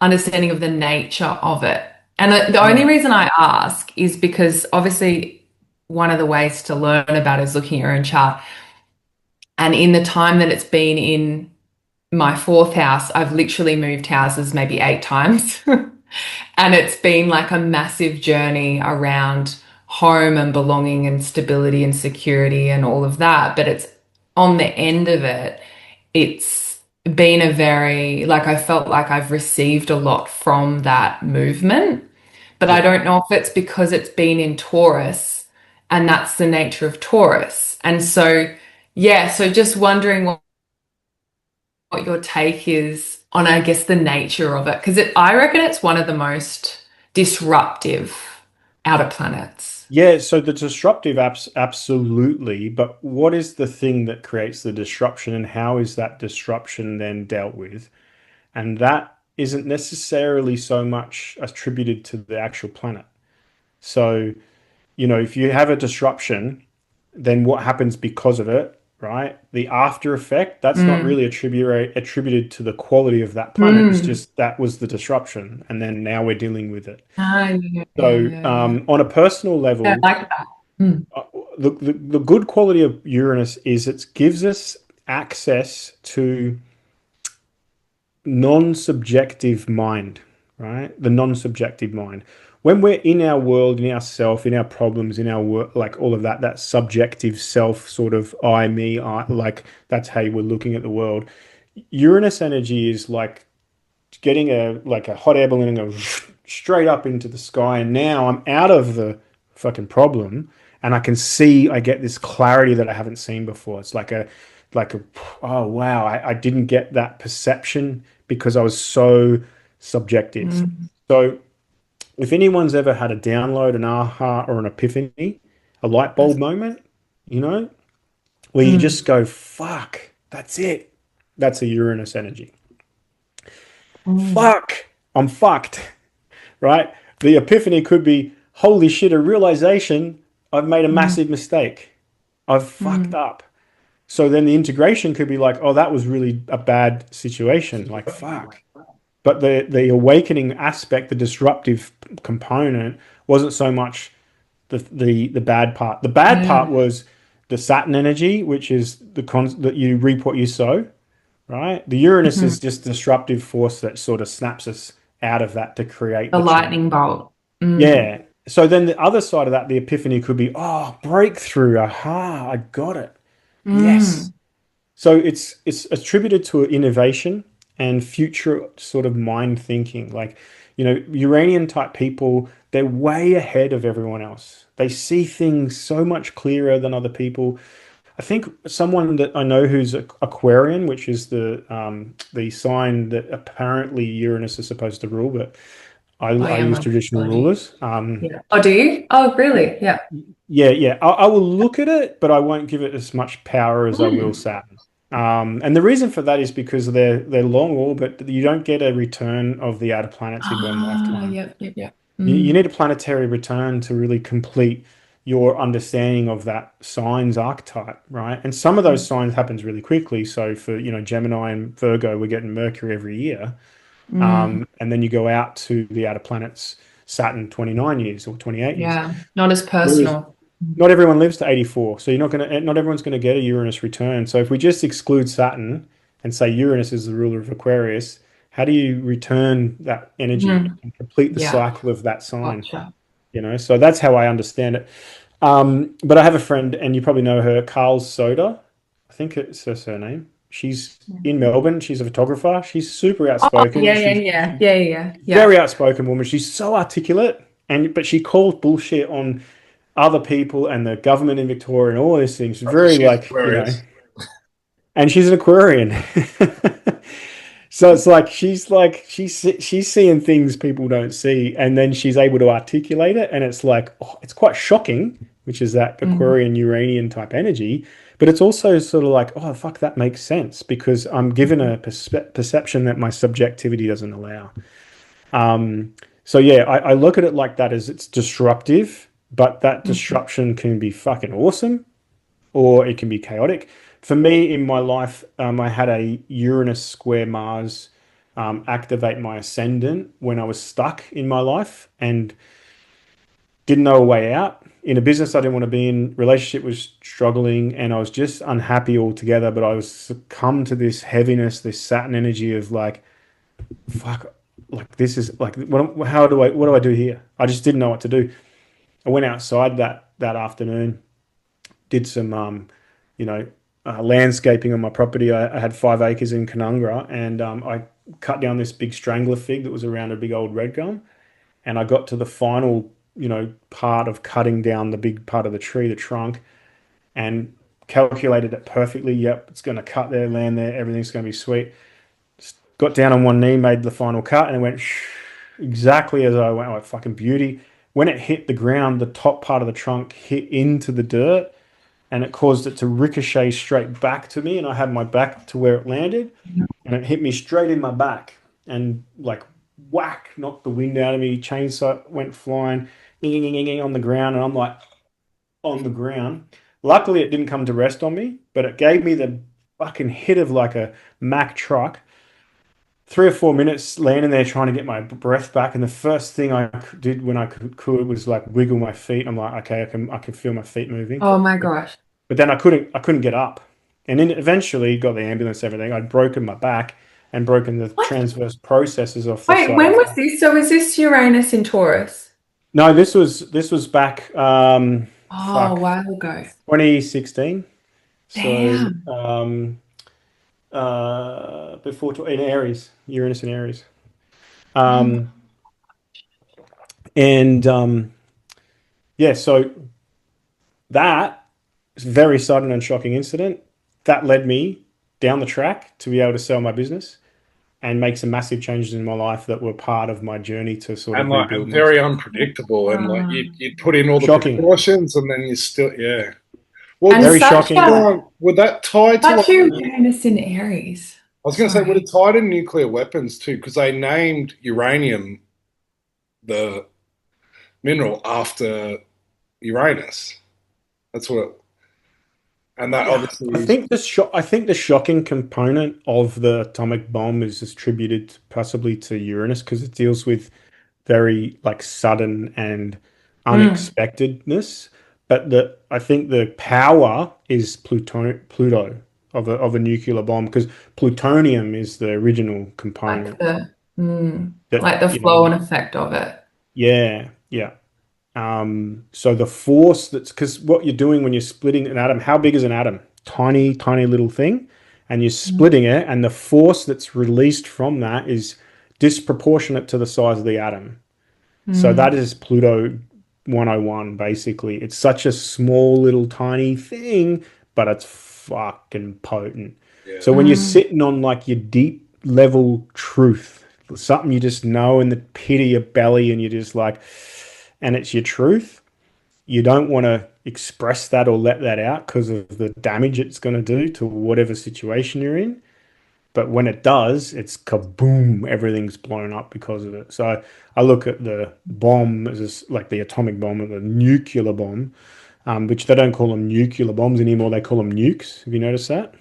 understanding of the nature of it. And the only Yeah. reason I ask is because obviously one of the ways to learn about it is looking at your own chart. And in the time that it's been in my fourth house, I've literally moved houses maybe 8 times. And it's been like a massive journey around home and belonging and stability and security and all of that. But it's on the end of it, it's been a very, like, I felt like I've received a lot from that movement. But I Yeah. don't know if it's because it's been in Taurus and that's the nature of Taurus. And so, yeah, so just wondering what your take is on, I guess, the nature of it. Because I reckon it's one of the most disruptive outer planets. Yeah, so the disruptive apps, absolutely. But what is the thing that creates the disruption, and how is that disruption then dealt with? And that isn't necessarily so much attributed to the actual planet. So, if you have a disruption, then what happens because of it, right? The after effect, that's not Mm. really attributed to the quality of that planet. It's Mm. just that was the disruption. And then now we're dealing with it. Ah, yeah, yeah, So, yeah, yeah. on a personal Yeah, level, I like that. Mm. uh, the good quality of Uranus is it gives us access to non-subjective mind, right? The non-subjective mind. When we're in our world, in our self, in our problems, in our work, like all of that, that subjective self sort of I, me, I, like that's how we're looking at the world. Uranus energy is like getting a hot air balloon and go straight up into the sky. And now I'm out of the fucking problem, and I can see. I get this clarity that I haven't seen before. It's like like, oh wow, I didn't get that perception because I was so subjective. Mm, So if anyone's ever had a download, an aha, or an epiphany, a light bulb that's- moment, you know, where you mm, just go, fuck, that's it. That's a Uranus energy. mm, Fuck, I'm fucked, right? The epiphany could be, holy shit, a realization I've made a mm, massive mistake. I've fucked mm. up. So then the integration could be like, oh, that was really a bad situation. Like, fuck. But the awakening aspect, the disruptive component, wasn't so much the bad part. The bad Yeah. part was the Saturn energy, which is that you reap what you sow, right? The Uranus Mhm. is just disruptive force that sort of snaps us out of that to create The the change. lightning bolt. Mm, Yeah. So then the other side of that, the epiphany could be, oh, breakthrough. Aha, I got it. Yes. mm, So it's attributed to innovation and future sort of mind thinking. Like, Uranian type people, they're way ahead of everyone else. They see things so much clearer than other people. I think someone that I know who's Aquarian, which is the sign that apparently Uranus is supposed to rule, but oh I yeah, use my traditional body. rulers. Yeah. Oh, do you? Oh, really? Yeah. Yeah, yeah. I will look at it, but I won't give it as much power as I will Mm. Saturn. And the reason for that is because they're long orbit. You don't get a return of the outer planets in one Ah, lifetime. yep, yep, yep. You Mm, need a planetary return to really complete your understanding of that signs archetype, right? And some of those signs happens really quickly. So for Gemini and Virgo, we're getting Mercury every year, mm, and then you go out to the outer planets, Saturn 29 years or 28 years. yeah. Not as Whereas personal. not everyone lives to 84, so not everyone's gonna get a Uranus return. So if we just exclude Saturn and say Uranus is the ruler of Aquarius, how do you return that energy Mm, and complete the yeah. cycle of that sign? Gotcha. So that's how I understand it. But I have a friend, and you probably know her, Carl Soda. I think it's her surname. She's in Melbourne. She's a photographer. She's super Oh, outspoken. yeah, yeah, She's yeah, yeah, yeah, yeah. very outspoken woman. She's so articulate, but she calls bullshit on other people and the government in Victoria and all these things. Very She's like, Aquarius. and she's an Aquarian. So it's she's seeing things people don't see, and then she's able to articulate it, and it's like, oh, it's quite shocking, which is that Mm, Aquarian Uranian type energy, but it's also sort of like, oh fuck, that makes sense because I'm given a perception that my subjectivity doesn't allow. So yeah, I look at it like that as it's disruptive, but that mm, disruption can be fucking awesome or it can be chaotic. For me, in my life, I had a Uranus square Mars activate my ascendant when I was stuck in my life and didn't know a way out. In a business I didn't want to be in, relationship was struggling, and I was just unhappy altogether. But I was succumbed to this heaviness, this Saturn energy of like, fuck, like this is like, what do I do here? I just didn't know what to do. I went outside that afternoon, did some landscaping on my property. I had 5 acres in Canungra, and I cut down this big strangler fig that was around a big old red gum. And I got to the final, part of cutting down the big part of the tree, the trunk, and calculated it perfectly. Yep, it's going to cut there, land there, everything's going to be sweet. Got down on one knee, made the final cut, and it went exactly as I went. Like fucking beauty. When it hit the ground, the top part of the trunk hit into the dirt, and it caused it to ricochet straight back to me, and I had my back to where it landed, and it hit me straight in my back, and like whack, knocked the wind out of me. Chainsaw went flying on the ground, and I'm like on the ground. Luckily, it didn't come to rest on me, but it gave me the fucking hit of like a Mack truck. 3 or 4 minutes landing there trying to get my breath back, and the first thing I did when I could was like wiggle my feet. I'm like, okay, I can feel my feet moving. oh my gosh. But then I couldn't get up. And then eventually got the ambulance, everything. I'd broken my back and broken the What? transverse processes off the Wait, side of when my was back. this? So is this Uranus in Taurus? No, this was back Oh, a fuck while ago. 2016. So Damn. before in Aries, Uranus in Aries. Oh my. Um and yeah, so that is a very sudden and shocking incident. that led me down the track to be able to sell my business and make some massive changes in my life that were part of my journey to sort And of like, rebuild and very myself. unpredictable, and like Um, you put in all the Shocking, precautions, and then you still, yeah. Well, and very such shocking. a would that tie to like? such Uranus in Aries. I was going to say, would Sorry. it tie to nuclear weapons too? Because they named uranium the mineral after Uranus. That's what, and that Yeah, obviously is. I think the shocking component of the atomic bomb is attributed possibly to Uranus because it deals with very like sudden and Mm, unexpectedness. But I think the power is Pluto of a nuclear bomb because plutonium is the original like component that, like the you flow know, and effect of it. yeah, yeah. So the force that's because what you're doing when you're splitting an atom, how big is an atom? Tiny, tiny little thing. And you're Mm, splitting it, and the force that's released from that is disproportionate to the size of the atom. So that mm, is Pluto 101, basically. It's such a small little tiny thing, but it's fucking potent. Yeah, So when you're mm. sitting on like your deep level truth, something you just know in the pit of your belly, and you're just like, and it's your truth, you don't want to express that or let that out because of the damage it's going to do to whatever situation you're in. But when it does, it's kaboom, everything's blown up because of it. So I look at the bomb as like the atomic bomb or the nuclear bomb, which they don't call them nuclear bombs anymore. They call them nukes. Have you noticed that?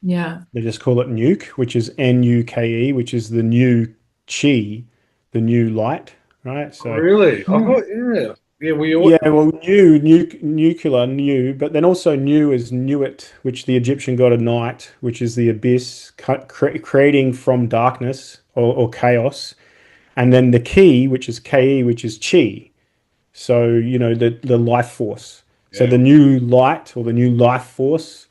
Yeah. They just call it nuke, which is NUKE, which is the new chi, the new light, right? So really. I Mm. thought, yeah, yeah. We all, yeah, well, nuclear, new, but then also new is Nuit, which the Egyptian god of night, which is the abyss, creating from darkness or chaos, and then the key, which is Ke, which is chi. So the life force. So yeah. the new light or the new life force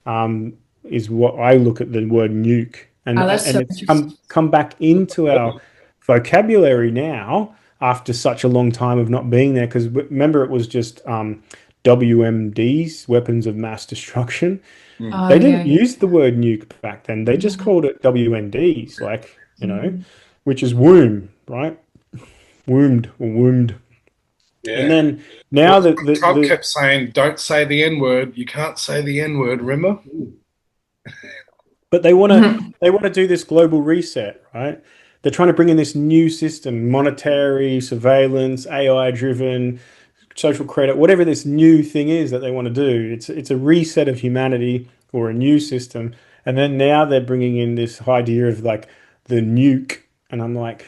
um, is what I look at the word nuke, Oh, that's and so it's interesting. come back into our vocabulary now after such a long time of not being there. Because remember, it was just WMDs, weapons of mass destruction. Mm. Oh They yeah, didn't yeah. use the word nuke back then. They just Yeah. called it WNDs, like Mm. which is womb, right? Wombed or wombed. And Yeah. then Well, now Trump kept saying, "Don't say the N word. You can't say the N word." Remember? but Mhm. they want to do this global reset, right? They're trying to bring in this new system, monetary surveillance, AI driven, social credit, whatever this new thing is that they want to do. It's a reset of humanity or a new system. And then now they're bringing in this idea of like the nuke, and I'm like,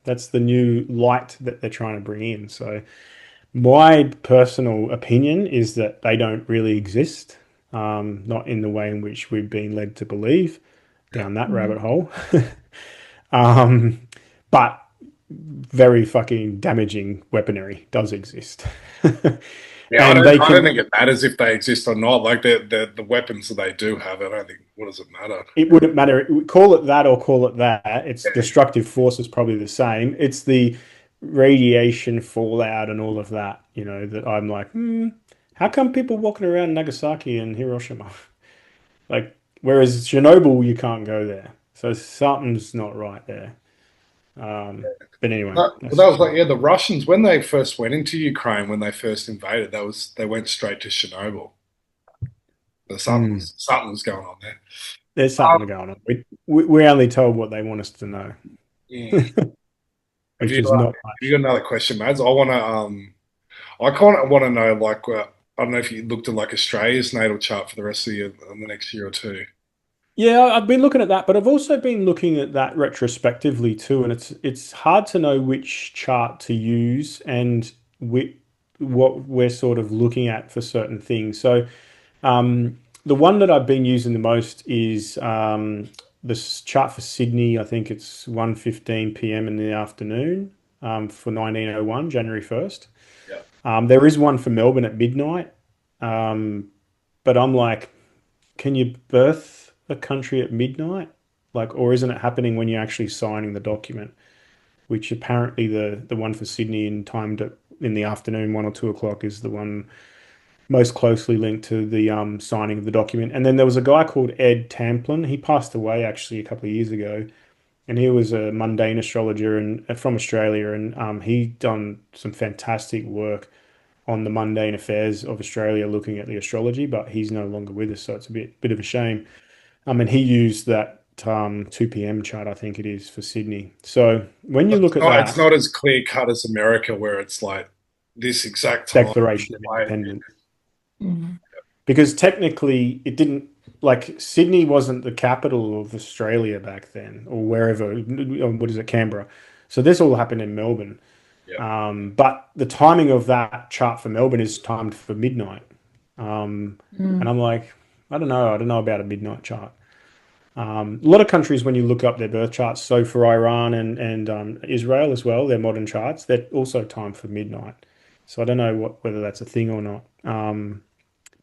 that's the new light that they're trying to bring in. So my personal opinion is that they don't really exist, not in the way in which we've been led to believe Yeah. down that rabbit Mm. hole. um, but very fucking damaging weaponry does exist. Yeah, And they I don't can, think it matters if they exist or not. Like the weapons that they do have, I don't think. What does it matter? it wouldn't matter. Call it that or call it that. It's Yeah. destructive force is probably the same. It's the radiation fallout and all of that, that I'm like, how come people walking around Nagasaki and Hiroshima? Like, whereas Chernobyl, you can't go there. So something's not right there. But anyway, Well, that's that was just like, my. yeah, the Russians when they first went into Ukraine, when they first invaded, they went straight to Chernobyl. So Hmm. something was going on there. There's something Um, going on. We only told what they want us to know, yeah. which is not Have you much. got another question, Mads? I kind of want to know, like, I don't know if you looked at like Australia's natal chart for the rest of the year, the next year or two. Yeah, I've been looking at that, but I've also been looking at that retrospectively too, and it's hard to know which chart to use and what we're sort of looking at for certain things. So the one that I've been using the most is this chart for Sydney. I think it's 1:15 p.m. in the afternoon for 1901, January 1st. Yeah. There is one for Melbourne at midnight, um, but I'm like, can you birth a country at midnight? Like, or isn't it happening when you're actually signing the document? Which apparently the one for Sydney in in the afternoon, 1 or 2 o'clock, is the one most closely linked to the signing of the document. And then there was a guy called Ed Tamplin. He passed away actually a couple of years ago, and he was a mundane astrologer and from Australia, and he done some fantastic work on the mundane affairs of Australia, looking at the astrology. But he's no longer with us, so it's a bit of a shame. And he used that 2 p.m. chart, I think it is, for Sydney. So when you look at It's that not as clear cut as America, where it's like this exact time. Declaration of Independence, Mm. because technically it didn't, like, Sydney wasn't the capital of Australia back then, or wherever. What is it, Canberra? So this all happened in Melbourne. Yeah. But the timing of that chart for Melbourne is timed for midnight. And I'm like, I don't know. I don't know about a midnight chart. A lot of countries, when you look up their birth charts, so for Iran and Israel as well, their modern charts, they're also timed for midnight. So I don't know whether that's a thing or not.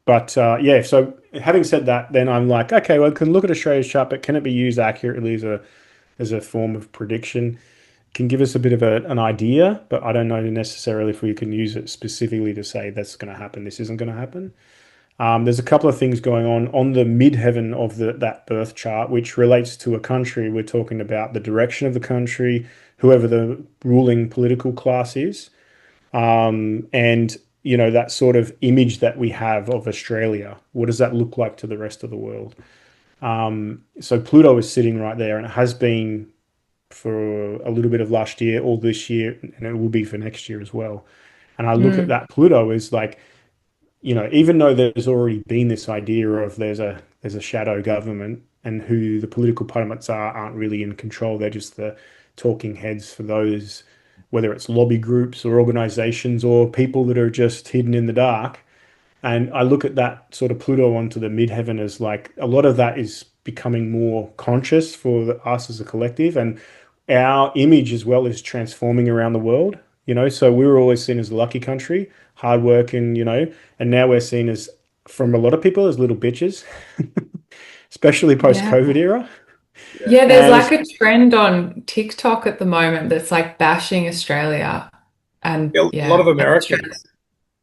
But yeah, so having said that, then I'm like, okay, well, I can look at Australia's chart, but can it be used accurately as a form of prediction? Can give us a bit of an idea, but I don't know necessarily if we can use it specifically to say that's going to happen, this isn't going to happen. There's a couple of things going on the midheaven of that birth chart, which relates to a country. We're talking about the direction of the country, whoever the ruling political class is, and that sort of image that we have of Australia. What does that look like to the rest of the world? So Pluto is sitting right there, and it has been for a little bit of last year, all this year, and it will be for next year as well. And I look at Mm. that Pluto as like, even though there's already been this idea of there's a shadow government, and who the political parliaments aren't really in control. They're just the talking heads for those, whether it's lobby groups or organizations or people that are just hidden in the dark. And I look at that sort of Pluto onto the midheaven as like a lot of that is becoming more conscious for us as a collective, and our image as well is transforming around the world. So we were always seen as a lucky country, hard working, and now we're seen as, from a lot of people, as little bitches, especially post Yeah. COVID era. Yeah, there's And like a trend on TikTok at the moment that's like bashing Australia. And Yeah, a lot yeah, of that's Americans. true.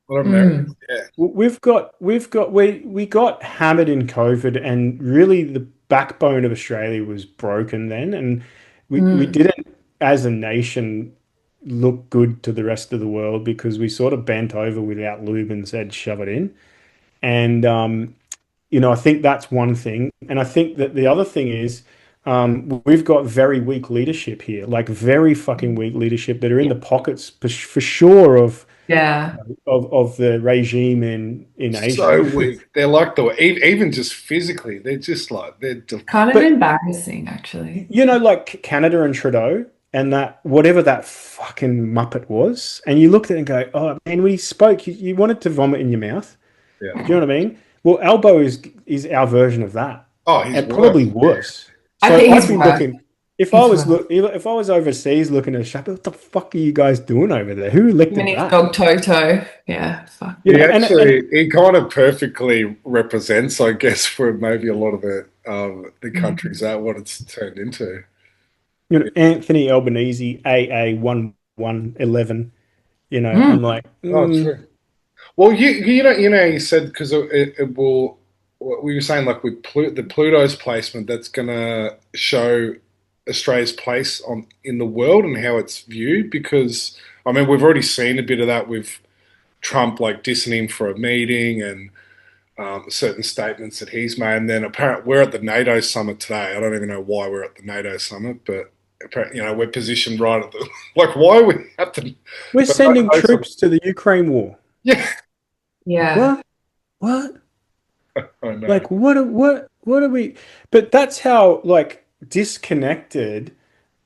A lot of Americans. Mm. Yeah. we got hammered in COVID, and really the backbone of Australia was broken then, and we Mm. didn't, as a nation, look good to the rest of the world, because we sort of bent over without lube and said shove it in. And I think that's one thing, and I think that the other thing is, we've got very weak leadership here, like very fucking weak leadership that are in the pockets for sure of Yeah, the regime in So Asia. weak. They're like even just physically, they're just like kind of But embarrassing actually. like Canada and Trudeau and that, whatever that fucking muppet was, and you look at it and go, oh man, we spoke. You wanted to vomit in your mouth. yeah. Do you know what I mean? Well, Albo is our version of that, Oh, he's and probably worse. Yeah. worse. I So think I'd he's be worse. looking. If I He's was worse. if I was overseas looking at a shop, what the fuck are you guys doing over there? Who Even elected his that? dog Toto. Yeah, fuck. He kind of perfectly represents, I guess, for maybe a lot of the Mm. countries that what it's turned into. Anthony Albanese, AA 1111. Mm. I'm like, Oh, true. Well, you said because it will. What we were saying, like with the Pluto's placement, that's going to show Australia's place in the world and how it's viewed. Because I mean, we've already seen a bit of that with Trump, like dissing him for a meeting and certain statements that he's made. And then apparently, we're at the NATO summit today. I don't even know why we're at the NATO summit, but apparently, we're positioned right at the like. Why we have to? we're But sending troops to the Ukraine war. yeah, Yeah. What? What? I know. Like, what are we? But that's how, like, disconnected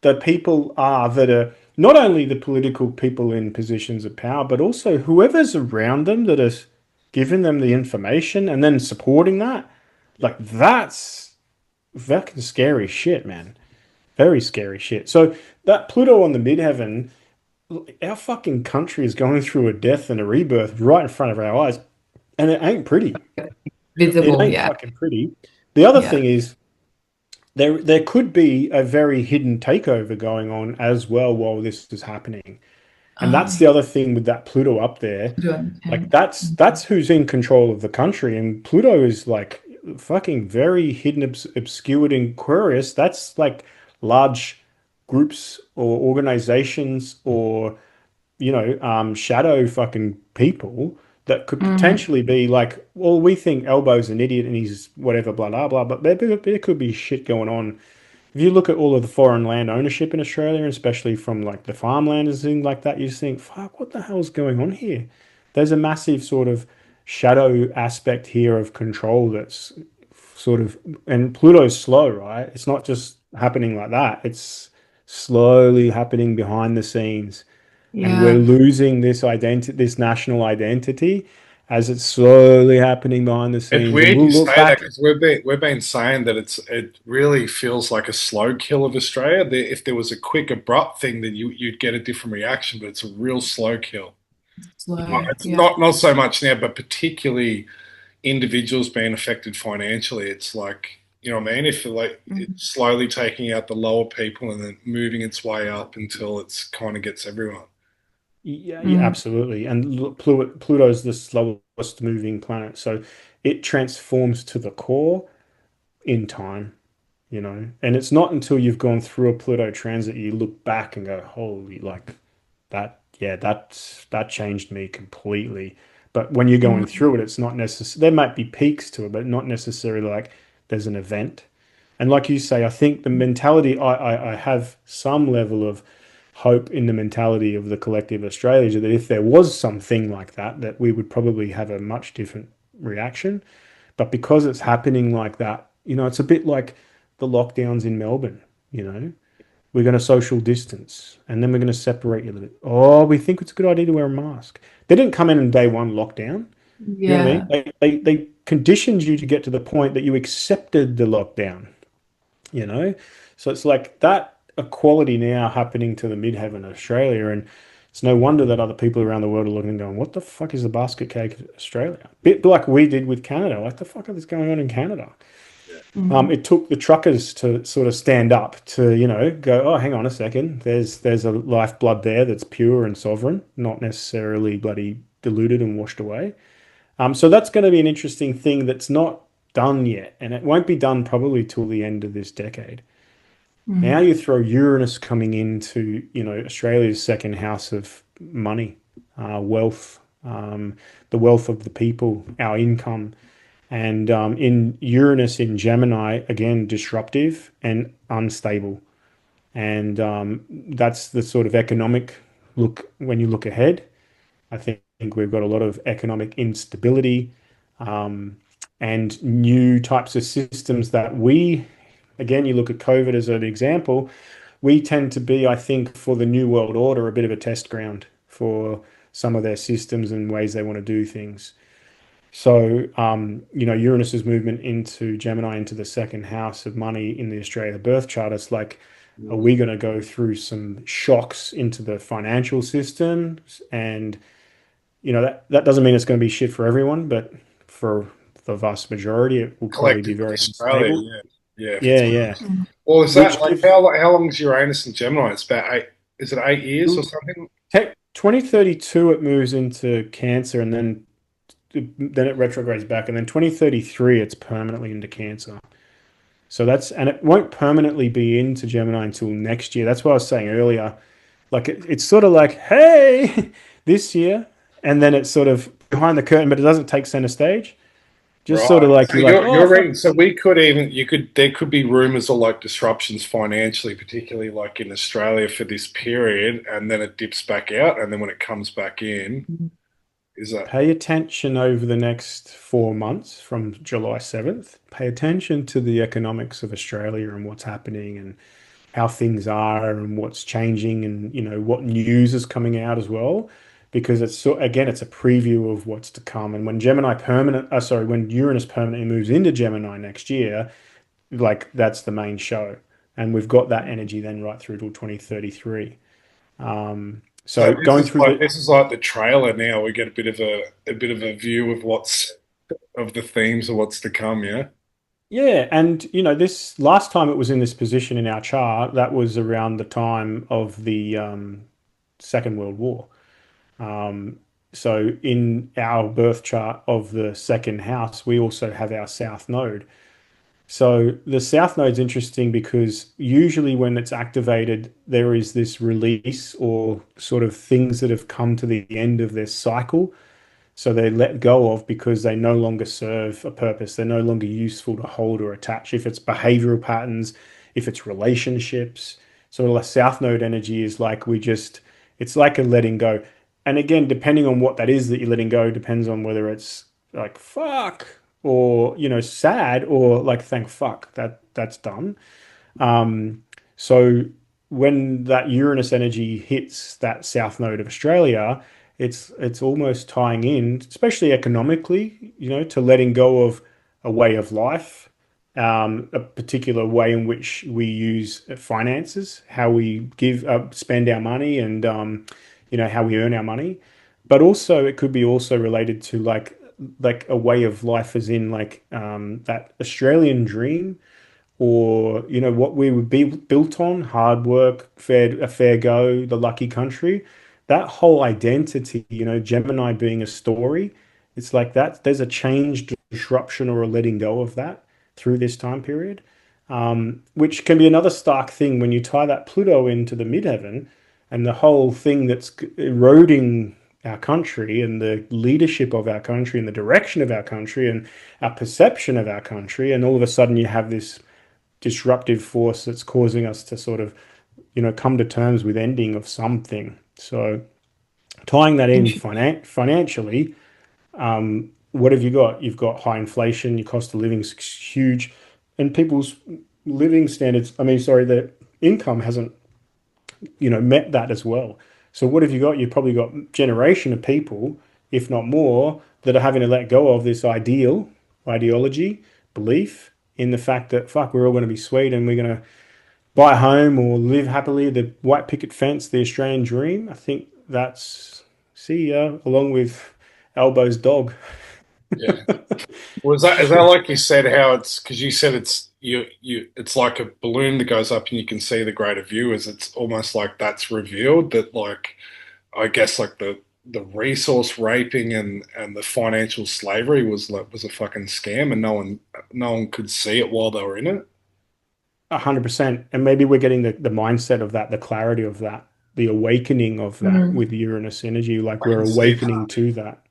the people are that are not only the political people in positions of power, but also whoever's around them that is giving them the information and then supporting that. Yeah. Like, that's fucking scary shit, man. Very scary shit. So that Pluto on the midheaven, our fucking country is going through a death and a rebirth right in front of our eyes, and it ain't pretty. It Visible. ain't Yeah. fucking pretty. The other Yeah. thing is, there could be a very hidden takeover going on as well while this is happening. And Oh, that's the other thing with that Pluto up there. doing the Like tank. that's who's in control of the country, and Pluto is like fucking very hidden, obscured in Aquarius. That's like large groups or organizations or shadow fucking people that could Mm, potentially be like, well, we think Elbow's an idiot and he's whatever, blah blah blah, but there could be shit going on. If you look at all of the foreign land ownership in Australia, especially from like the farmland and things like that, you just think, fuck, what the hell's going on here? There's a massive sort of shadow aspect here of control that's sort of, and Pluto's slow, right? It's not just happening like that. It's slowly happening behind the scenes. And we're yeah. losing this identity, this national identity, as it's slowly happening behind the It's scenes. And weird you we'll look say that back. because we've been saying that it really feels like a slow kill of Australia. If there was a quick, abrupt thing, then you'd get a different reaction, but it's a real slow kill. Slow. It's Yeah. not so much now, but particularly individuals being affected financially. It's like what I mean. If like Mm. it's slowly taking out the lower people and then moving its way up until it's kind of gets everyone. Yeah, yeah, Mm. absolutely. And Pluto's the slowest moving planet, so it transforms to the core in time, And it's not until you've gone through a Pluto transit you look back and go, "Holy, like that, yeah, that changed me completely." But when you're going Mm. through it, it's not necessary. There might be peaks to it, but not necessarily like there's an event. And like you say, I think the mentality, I have some level of hope in the mentality of the collective Australia that if there was something like that, that we would probably have a much different reaction. But because it's happening like that, it's a bit like the lockdowns in Melbourne, you know. We're going to social distance and then we're going to separate you a little bit. Oh, we think it's a good idea to wear a mask. They didn't come in on day one lockdown. You know what I mean? Yeah. They conditioned you to get to the point that you accepted the lockdown, you know? So it's like that equality now happening to the midheaven of Australia. And it's no wonder that other people around the world are looking and going, what the fuck is the basket cake of Australia? Bit like we did with Canada. Like, the fuck is going on in Canada? Yeah. Mm. It took the truckers to sort of stand up to, go, oh, hang on a second. There's a lifeblood there that's pure and sovereign, not necessarily bloody diluted and washed away. So that's going to be an interesting thing that's not done yet, and it won't be done probably till the end of this decade. Now Mm. you throw Uranus coming into, Australia's second house of money, wealth, the wealth of the people, our income. And in Uranus in Gemini, again, disruptive and unstable. And that's the sort of economic look when you look ahead. I think we've got a lot of economic instability um, and new types of systems that again, you look at COVID as an example, we tend to be, I think, for the New World Order, a bit of a test ground for some of their systems and ways they want to do things. So, Uranus's movement into Gemini, into the second house of money in the Australia birth chart, it's like, are we going to go through some shocks into the financial systems? And, that doesn't mean it's going to be shit for everyone, but for the vast majority, it will probably be Collectively, very Australia, unstable. yeah, for Yeah, yeah. Mm. well, is that Which like gives how long is Uranus and Gemini? It's about eight. Is it 8 years or something? tech 2032, it moves into Cancer and then it retrogrades back, and then 2033, it's permanently into Cancer. So and it won't permanently be into Gemini until next year. That's what I was saying earlier. Like it's sort of like, hey, this year, and then it's sort of behind the curtain, but it doesn't take center stage. Just sort of Right. like So you're like, oh you're fuck. reading. So we could even you could there could be rumors of like disruptions financially, particularly like in Australia for this period, and then it dips back out, and then when it comes back in, is that Pay attention over the next 4 months from July 7th. Pay attention to the economics of Australia and what's happening and how things are and what's changing and what news is coming out as well, because it's a preview of what's to come. And when Uranus permanently moves into Gemini next year, like that's the main show, and we've got that energy then right through till 2033. so? So going through the This is like the trailer now. We get a bit of a view of what's of the themes of what's to come. Yeah. Yeah, and this last time it was in this position in our chart, that was around the time of the Second World War. So in our birth chart of the second house, we also have our south node. So the south node's interesting because usually when it's activated, there is this release or sort of things that have come to the end of their cycle. So they let go of because they no longer serve a purpose. They're no longer useful to hold or attach. If it's behavioral patterns, if it's relationships. So the South Node energy is like it's like a letting go. And again, depending on what that is that you're letting go, depends on whether it's like fuck or, sad or like thank fuck that's done. Um, so when that Uranus energy hits that south node of Australia, it's almost tying in, especially economically, to letting go of a way of life, a particular way in which we use finances, how we spend our money, and how we earn our money. But also, it could be also related to like a way of life, as in like that Australian dream or what we would be built on: hard work, a fair go, the lucky country. That whole identity, Gemini being a story, it's like that there's a change, disruption, or a letting go of that through this time period, which can be another stark thing when you tie that Pluto into the midheaven and the whole thing that's eroding our country and the leadership of our country and the direction of our country and our perception of our country. And all of a sudden you have this disruptive force that's causing us to sort of, come to terms with ending of something. So tying that in financially, what have you got? You've got high inflation, your cost of living is huge, and people's living standards, I mean, sorry, the income hasn't, met that as well. So what have you got? You've probably got generation of people, if not more, that are having to let go of this ideology, belief in the fact that fuck, we're all going to be sweet and we're going to buy a home or live happily, the white picket fence, the Australian dream. I think that's see ya, along with Elbow's dog. Yeah. Was that is that like you said how it's because you said it's like a balloon that goes up and you can see the greater view. Is it's almost like that's revealed that like I guess like the resource raping and the financial slavery was a fucking scam and no one could see it while they were in it. 100%. And maybe we're getting the mindset of that, the clarity of that, the awakening of that Mm, with Uranus energy. Like I we're can see that. awakening to that.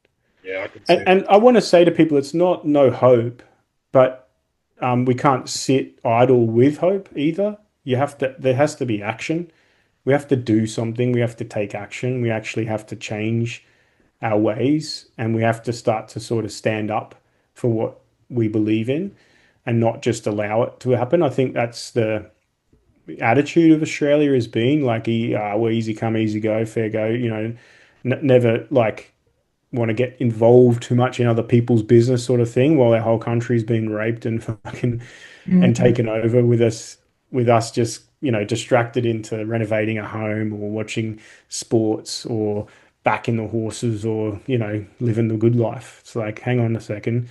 Yeah, I can see And, that. and I want to say to people, it's not no hope, but we can't sit idle with hope either. There has to be action. We have to do something. We have to take action. We actually have to change our ways and we have to start to sort of stand up for what we believe in and not just allow it to happen. I think that's the attitude of Australia has been like, we're easy come, easy go, fair go, never like want to get involved too much in other people's business sort of thing while our whole country's been raped and fucking and mm, taken over with us just distracted into renovating a home or watching sports or backing the horses or living the good life. It's like, hang on a second,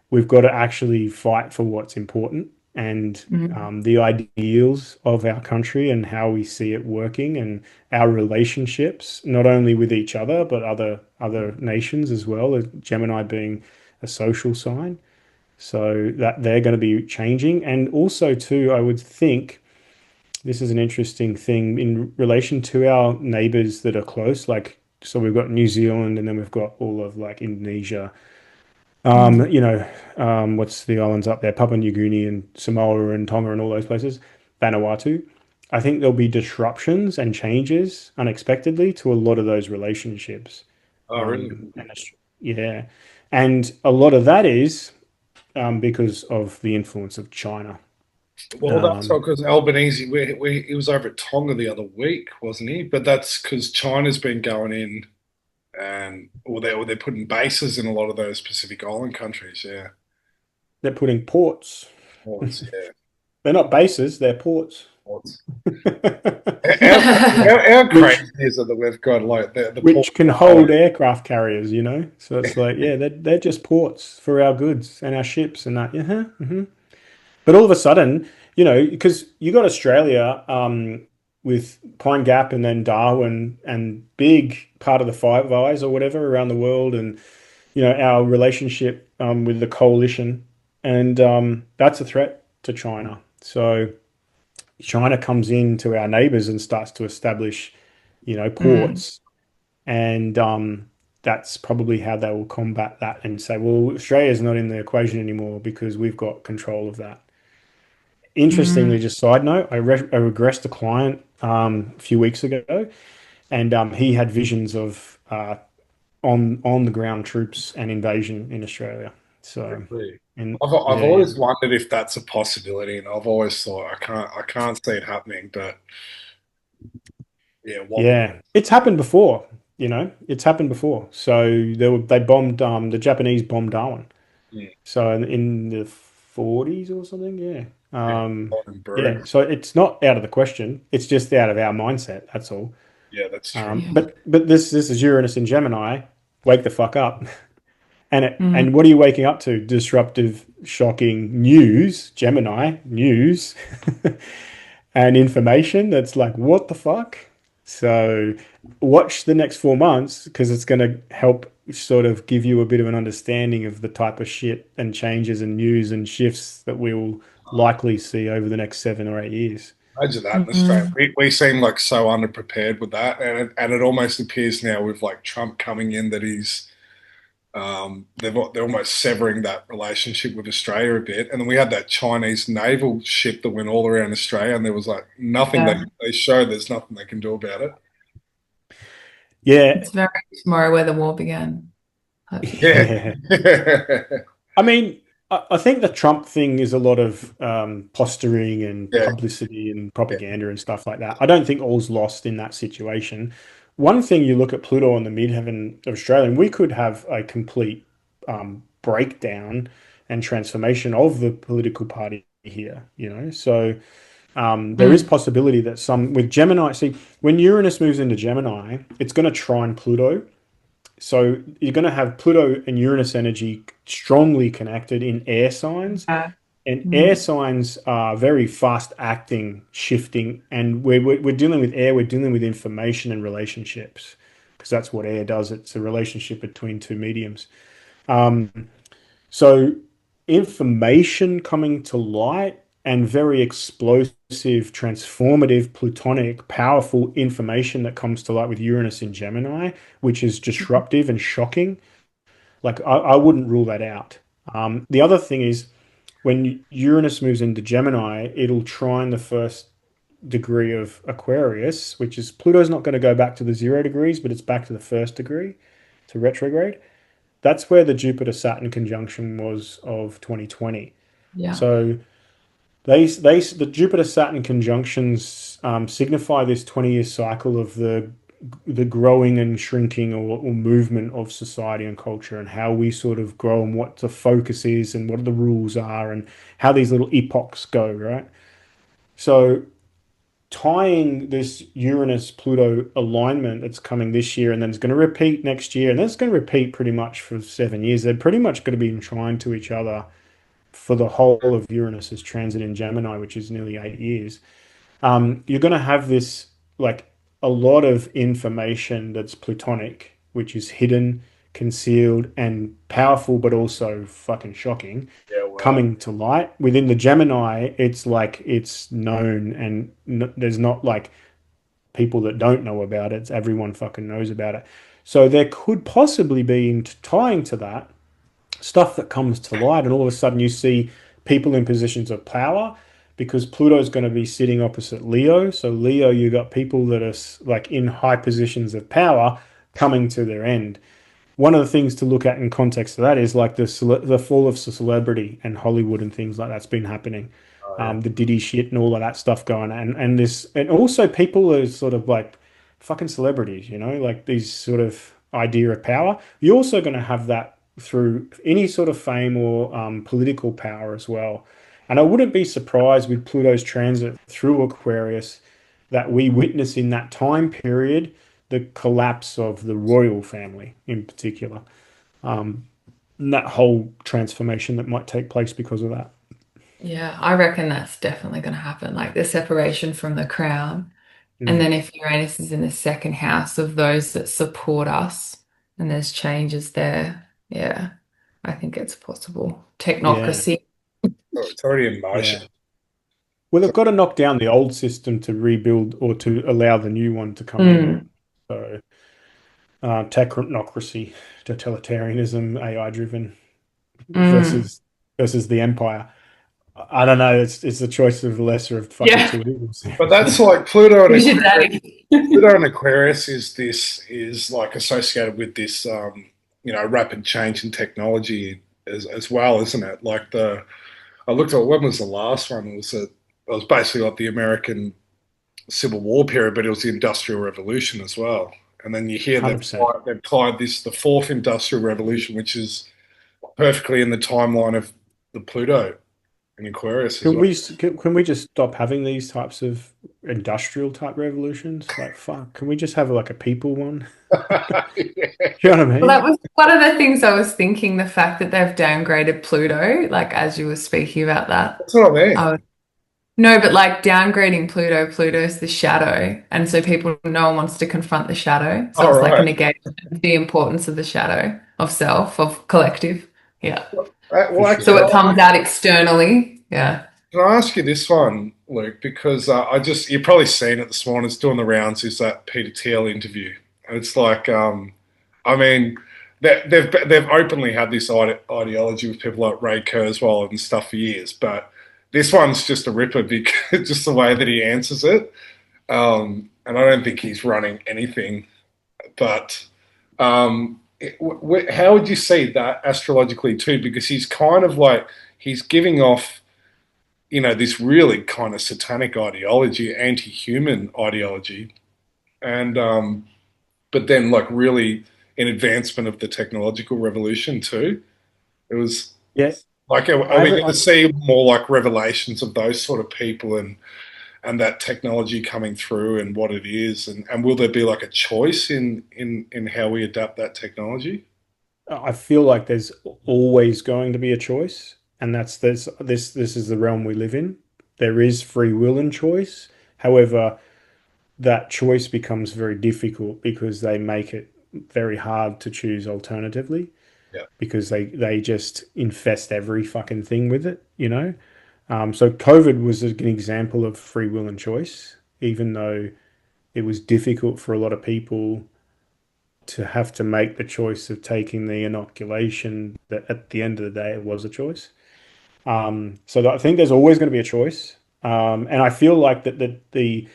we've got to actually fight for what's important and mm, the ideals of our country and how we see it working and our relationships, not only with each other but other nations as well. Gemini being a social sign, so that they're going to be changing. And also, too, I would think this is an interesting thing in relation to our neighbors that are close. Like, so we've got New Zealand, and then we've got all of like Indonesia. mm, What's the islands up there? Papua New Guinea and Samoa and Tonga and all those places. Vanuatu. I think there'll be disruptions and changes unexpectedly to a lot of those relationships. Oh, really? And yeah, and a lot of that is because of the influence of China. Well, that's Um, because Albanese, he was over at Tonga the other week, wasn't he? But that's because China's been going in and or they're putting bases in a lot of those Pacific Island countries. Yeah, they're putting ports. ports. Yeah, They're not bases, they're ports. ports. How crazy which is it that we've got like the port? which can hold aircraft carriers. So it's like, yeah, they're just ports for our goods and our ships and that. Yeah. But all of a sudden, because you got Australia, with Pine Gap and then Darwin and big part of the Five Eyes or whatever around the world, and our relationship with the coalition, and that's a threat to China. So China comes into our neighbors and starts to establish, Mm. ports, and that's probably how they will combat that and say, well, Australia's not in the equation anymore because we've got control of that. Mm. Interestingly, just side note, I regressed a client a few weeks ago, and he had visions of on the ground troops and invasion in Australia. So, Really. and I've yeah, yeah, always wondered if that's a possibility, and I've always thought I can't see it happening. But yeah, what would yeah, it's happened before. It's happened before. So they bombed the Japanese bombed Darwin. yeah, So in the 40s or something, yeah. yeah, Um, and yeah, brew. so it's not out of the question. It's just out of our mindset. That's all. Yeah, that's true. Yeah. But this is Uranus and Gemini. Wake the fuck up. Mm. And what are you waking up to? Disruptive, shocking news, Gemini news, and information that's like, what the fuck? So watch the next 4 months because it's going to help sort of give you a bit of an understanding of the type of shit and changes and news and shifts that we will likely see over the next 7 or 8 years. Imagine that in Australia. Mm. We seem like so underprepared with that, and it almost appears now with like Trump coming in that he's they're almost severing that relationship with Australia a bit. And then we had that Chinese naval ship that went all around Australia, and there was like nothing Yeah. they showed. There's nothing they can do about it. Yeah, It's very tomorrow where the war began. Hopefully. Yeah, yeah. yeah, I mean, I think the Trump thing is a lot of posturing and yeah, publicity and propaganda and stuff like that. I don't think all's lost in that situation. One thing, you look at Pluto on the midheaven of Australia, and we could have a complete breakdown and transformation of the political party here. So there is Mm. possibility that some with Gemini. See, when Uranus moves into Gemini, it's going to trine Pluto. So you're going to have Pluto and Uranus energy strongly connected in air signs, Yeah. and air Mm. signs are very fast acting, shifting, and we're dealing with air. We're dealing with information and relationships because that's what air does. It's a relationship between two mediums. So information coming to light and very explosive, transformative, plutonic, powerful information that comes to light with Uranus in Gemini, which is disruptive and shocking. Like I wouldn't rule that out. The other thing is when Uranus moves into Gemini, it'll trine the first degree of Aquarius, which is Pluto's not going to go back to the 0 degrees, but it's back to the first degree, to retrograde. That's where the Jupiter Saturn conjunction was of 2020. Yeah. So the Jupiter Saturn conjunctions signify this 20-year cycle of the growing and shrinking or movement of society and culture, and how we sort of grow and what the focus is and what the rules are and how these little epochs go, right? So tying this Uranus Pluto alignment that's coming this year and then it's going to repeat next year and then it's going to repeat pretty much for 7 years. They're pretty much going to be entwined to each other for the whole of Uranus's transit in Gemini, which is nearly 8 years. You're going to have this like a lot of information that's plutonic, which is hidden, concealed, and powerful, but also fucking shocking, wow. coming to light. Within the Gemini, it's like it's known, and there's not like people that don't know about it. It's everyone fucking knows about it. So there could possibly be in tying to that stuff that comes to light, and all of a sudden you see people in positions of power because Pluto's going to be sitting opposite Leo. So Leo, you got people that are like in high positions of power coming to their end. One of the things to look at in context of that is like the fall of celebrity and Hollywood and things like that's been happening. Oh, yeah. The Diddy shit and all of that stuff going on, and this, and also people are sort of like fucking celebrities, like these sort of idea of power. You're also going to have that through any sort of fame or political power as well. And I wouldn't be surprised with Pluto's transit through Aquarius that we witness in that time period the collapse of the royal family in particular, and that whole transformation that might take place because of that. Yeah. I reckon that's definitely going to happen. Like the separation from the crown. And Mm. then if Uranus is in the second house of those that support us and there's changes there, yeah, I think it's possible. Yeah, Technocracy. Oh, it's already in motion. yeah. Well, they've got to knock down the old system to rebuild or to allow the new one to come in. Mm, So, technocracy, totalitarianism, AI driven mm. versus the empire. I don't know. It's the choice of the lesser of fucking Yeah, two evils. But that's like Pluto and who's your Aquarius. daddy? Pluto and Aquarius is like associated with this, rapid change in technology as well, isn't it? Like I looked at when was the last one? It was basically like the American Civil War period, but it was the Industrial Revolution as well. And then you hear 100%. they've applied this the fourth Industrial Revolution, which is perfectly in the timeline of the Pluto and Aquarius as Can well. we can we just stop having these types of industrial type revolutions? Like, fuck, can we just have like a people one? Yeah, You know what I Well, that mean? was one of the things I was thinking, the fact that they've downgraded Pluto, like as you were speaking about that. that's what I mean. No, but like downgrading Pluto, Pluto's the shadow. And so no one wants to confront the shadow. So All it's like a right. negation of the importance of the shadow, of self, of collective. Yeah. For Well, So actually, sure. it comes out externally. Yeah. can I ask you this one, Luke? Because you've probably seen it this morning. It's doing the rounds. Is that Peter Thiel interview? And it's like, I mean, they've openly had this ideology with people like Ray Kurzweil and stuff for years, but this one's just a ripper because just the way that he answers it. And I don't think he's running anything. But how would you see that astrologically too? Because he's kind of like he's giving off this really kind of satanic ideology, anti-human ideology, and but then like really in advancement of the technological revolution too. It was Yeah, like, I are we have going to see more like revelations of those sort of people and that technology coming through and what it is, and will there be like a choice in how we adapt that technology? I feel like there's always going to be a choice, and this is the realm we live in. There is free will and choice. However, that choice becomes very difficult because they make it very hard to choose alternatively Yeah, because they just infest every fucking thing with it, you know? So COVID was an example of free will and choice, even though it was difficult for a lot of people to have to make the choice of taking the inoculation, that at the end of the day it was a choice. So I think there's always going to be a choice. And I feel like the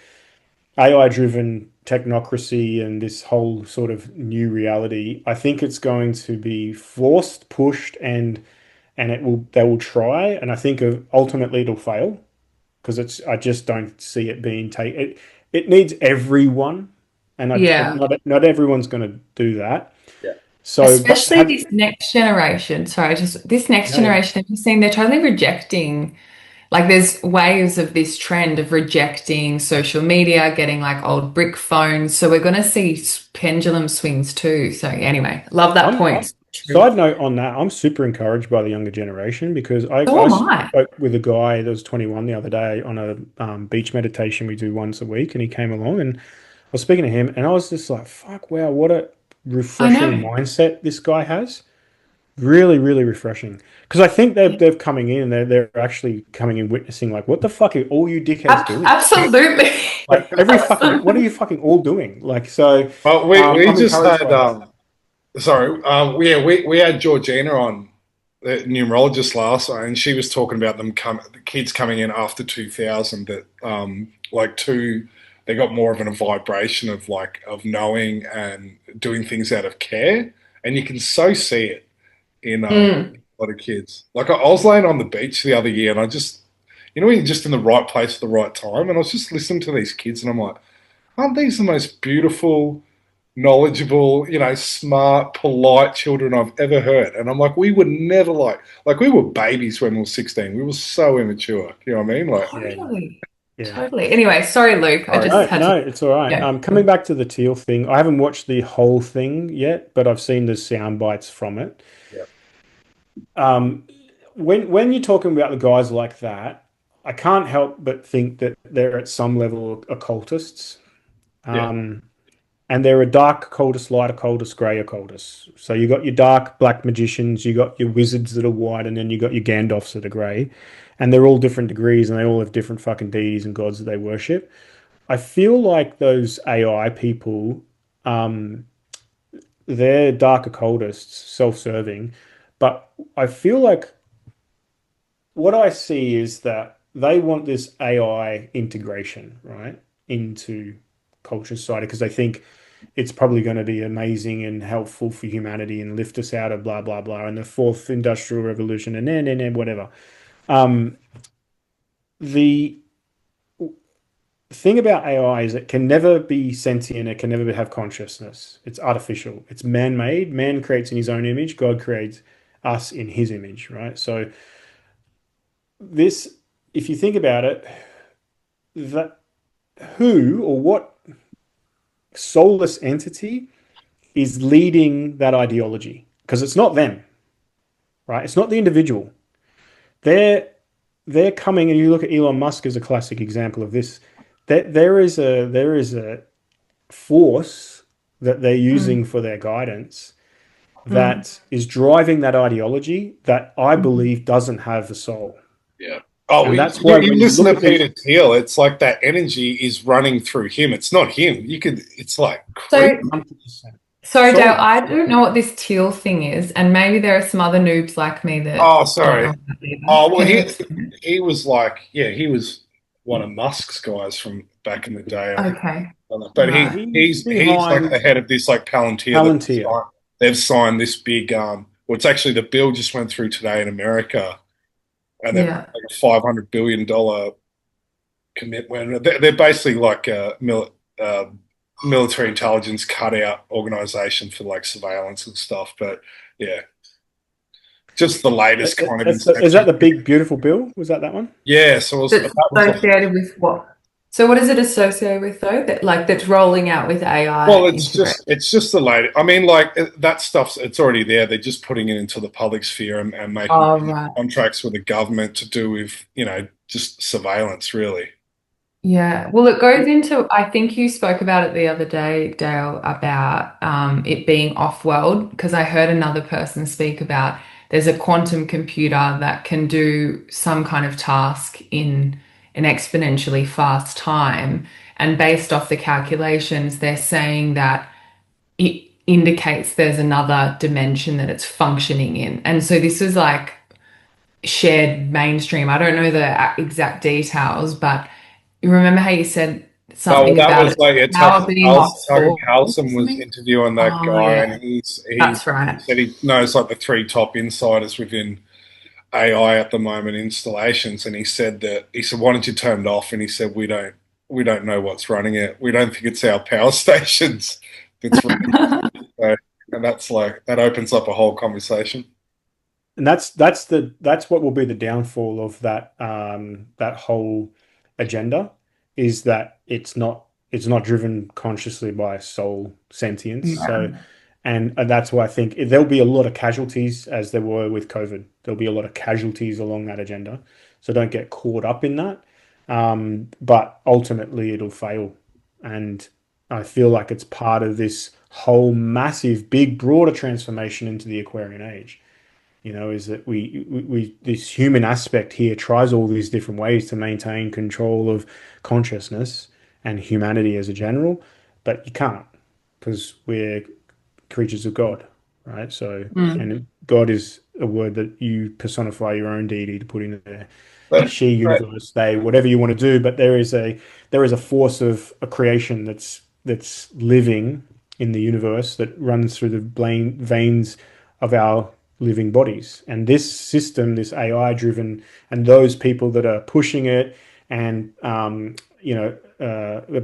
AI driven technocracy and this whole sort of new reality, I think it's going to be forced, pushed, and they will try, and I think ultimately it'll fail because I just don't see it being taken. It needs everyone, and Yeah. not everyone's going to do that. yeah. So, but Especially have this next generation. Sorry, just this next yeah, yeah. generation, have you seen they're totally rejecting, like there's waves of this trend of rejecting social media, getting like old brick phones. So we're going to see pendulum swings too. So anyway, love that I'm point. True. side note on that. I'm super encouraged by the younger generation because So I am I. spoke with a guy that was 21 the other day on a beach meditation we do once a week, and he came along, and I was speaking to him, and I was just like, "Fuck, wow, what a I refreshing know. mindset this guy has." Really, really refreshing. Because I think they're coming in and they're actually coming in witnessing like, what the fuck are all you dickheads doing? Absolutely. Like what are Absolutely. you fucking all doing? Like so, Well, we I'm just encouraged had by that. we had Georgina on, the numerologist, last night, and she was talking about the kids coming in after 2000 that like two they got more of a vibration of like of knowing and doing things out of care, and you can so see it in Mm. a lot of kids. Like I was laying on the beach the other year, and I just when you're just in the right place at the right time, and I was just listening to these kids, and I'm like, aren't these the most beautiful, knowledgeable, smart, polite children I've ever heard? And I'm like, we were never like we were babies when we were 16. We were so immature. You know what I mean? Like, Yeah, Totally. yeah. Totally. Anyway, sorry, Luke. I sorry. just No, had to, no, it's all right. yeah. Coming back to the teal thing, I haven't watched the whole thing yet, but I've seen the sound bites from it. Yeah. Um, when you're talking about the guys like that, I can't help but think that they're at some level occultists. Yeah. And there are dark occultists, light occultists, grey occultists. So you got your dark black magicians, you got your wizards that are white, and then you got your Gandalfs that are grey. And they're all different degrees and they all have different fucking deities and gods that they worship. I feel like those AI people, um, they're dark occultists, self-serving, but I feel like what I see is that they want this AI integration, right, into culture society because they think it's probably going to be amazing and helpful for humanity and lift us out of blah blah blah and the fourth industrial revolution and whatever. Um, the thing about AI is it can never be sentient, it can never have consciousness. It's artificial, it's man-made. Man creates in his own image, God creates us in his image, right? So this, if you think about it, that who or what soulless entity is leading that ideology? Because it's not them, right? It's not the individual. They're they're coming, and you look at Elon Musk as a classic example of this. There is a force that they're using Mm, for their guidance mm, that is driving that ideology that I mm. believe doesn't have the soul. Yeah. Oh, And you, that's why you when you listen look to at these, Peter Thiel, it's like that energy is running through him. It's not him. You could, it's like creep. So, 100%. sorry, Dale, Soul. I don't know what this teal thing is, and maybe there are some other noobs like me that Oh, don't know sorry. about either. Oh, well, Can you explain? he was like, yeah, he was one of Musk's guys from back in the day. Okay, But right. He's he's like the behind head of this like Palantir that Palantir. they've signed this big well, it's actually the bill just went through today in America, and they've Yeah. like a $500 billion commitment. They're basically like military intelligence cutout organization for like surveillance and stuff. But yeah, just the latest kind of Is that inspection. the big beautiful bill? Was that one? Yeah, so That's that was like, associated with what? So what is it associated with though? That like that's rolling out with well, AI integrated. it's just the latest. I mean, like that stuff's it's already there. They're just putting it into the public sphere and making Oh, right. contracts with the government to do with just surveillance, really. Yeah. Well, it goes into, I think you spoke about it the other day, Dale, about it being off-world, because I heard another person speak about there's a quantum computer that can do some kind of task in an exponentially fast time. And based off the calculations, they're saying that it indicates there's another dimension that it's functioning in. And so this is like shared mainstream. I don't know the exact details, but you remember how you said No, well, something that about was it, like power being Tucker off-board or Carlson was something? interviewing that Oh guy, and yeah, he that's right. said he knows like the three top insiders within AI at the moment installations, and he said, "Why don't you turn it off?" And he said, we don't know what's running it. We don't think it's our power stations that's running it." So, and that's like that opens up a whole conversation. And that's what will be the downfall of that whole agenda is that it's not driven consciously by soul sentience. So Yeah. and that's why I think there'll be a lot of casualties as there were with COVID. There'll be a lot of casualties along that agenda. So don't get caught up in that. But ultimately it'll fail. And I feel like it's part of this whole massive, big, broader transformation into the Aquarian age. Is that we this human aspect here tries all these different ways to maintain control of consciousness and humanity as a general, but you can't because we're creatures of God, right? So, Mm. and God is a word that you personify your own deity to put in there. But, She, but universe, they, whatever you want to do, but there is a force of a creation that's living in the universe that runs through the veins of our living bodies. And this system, this AI driven, and those people that are pushing it and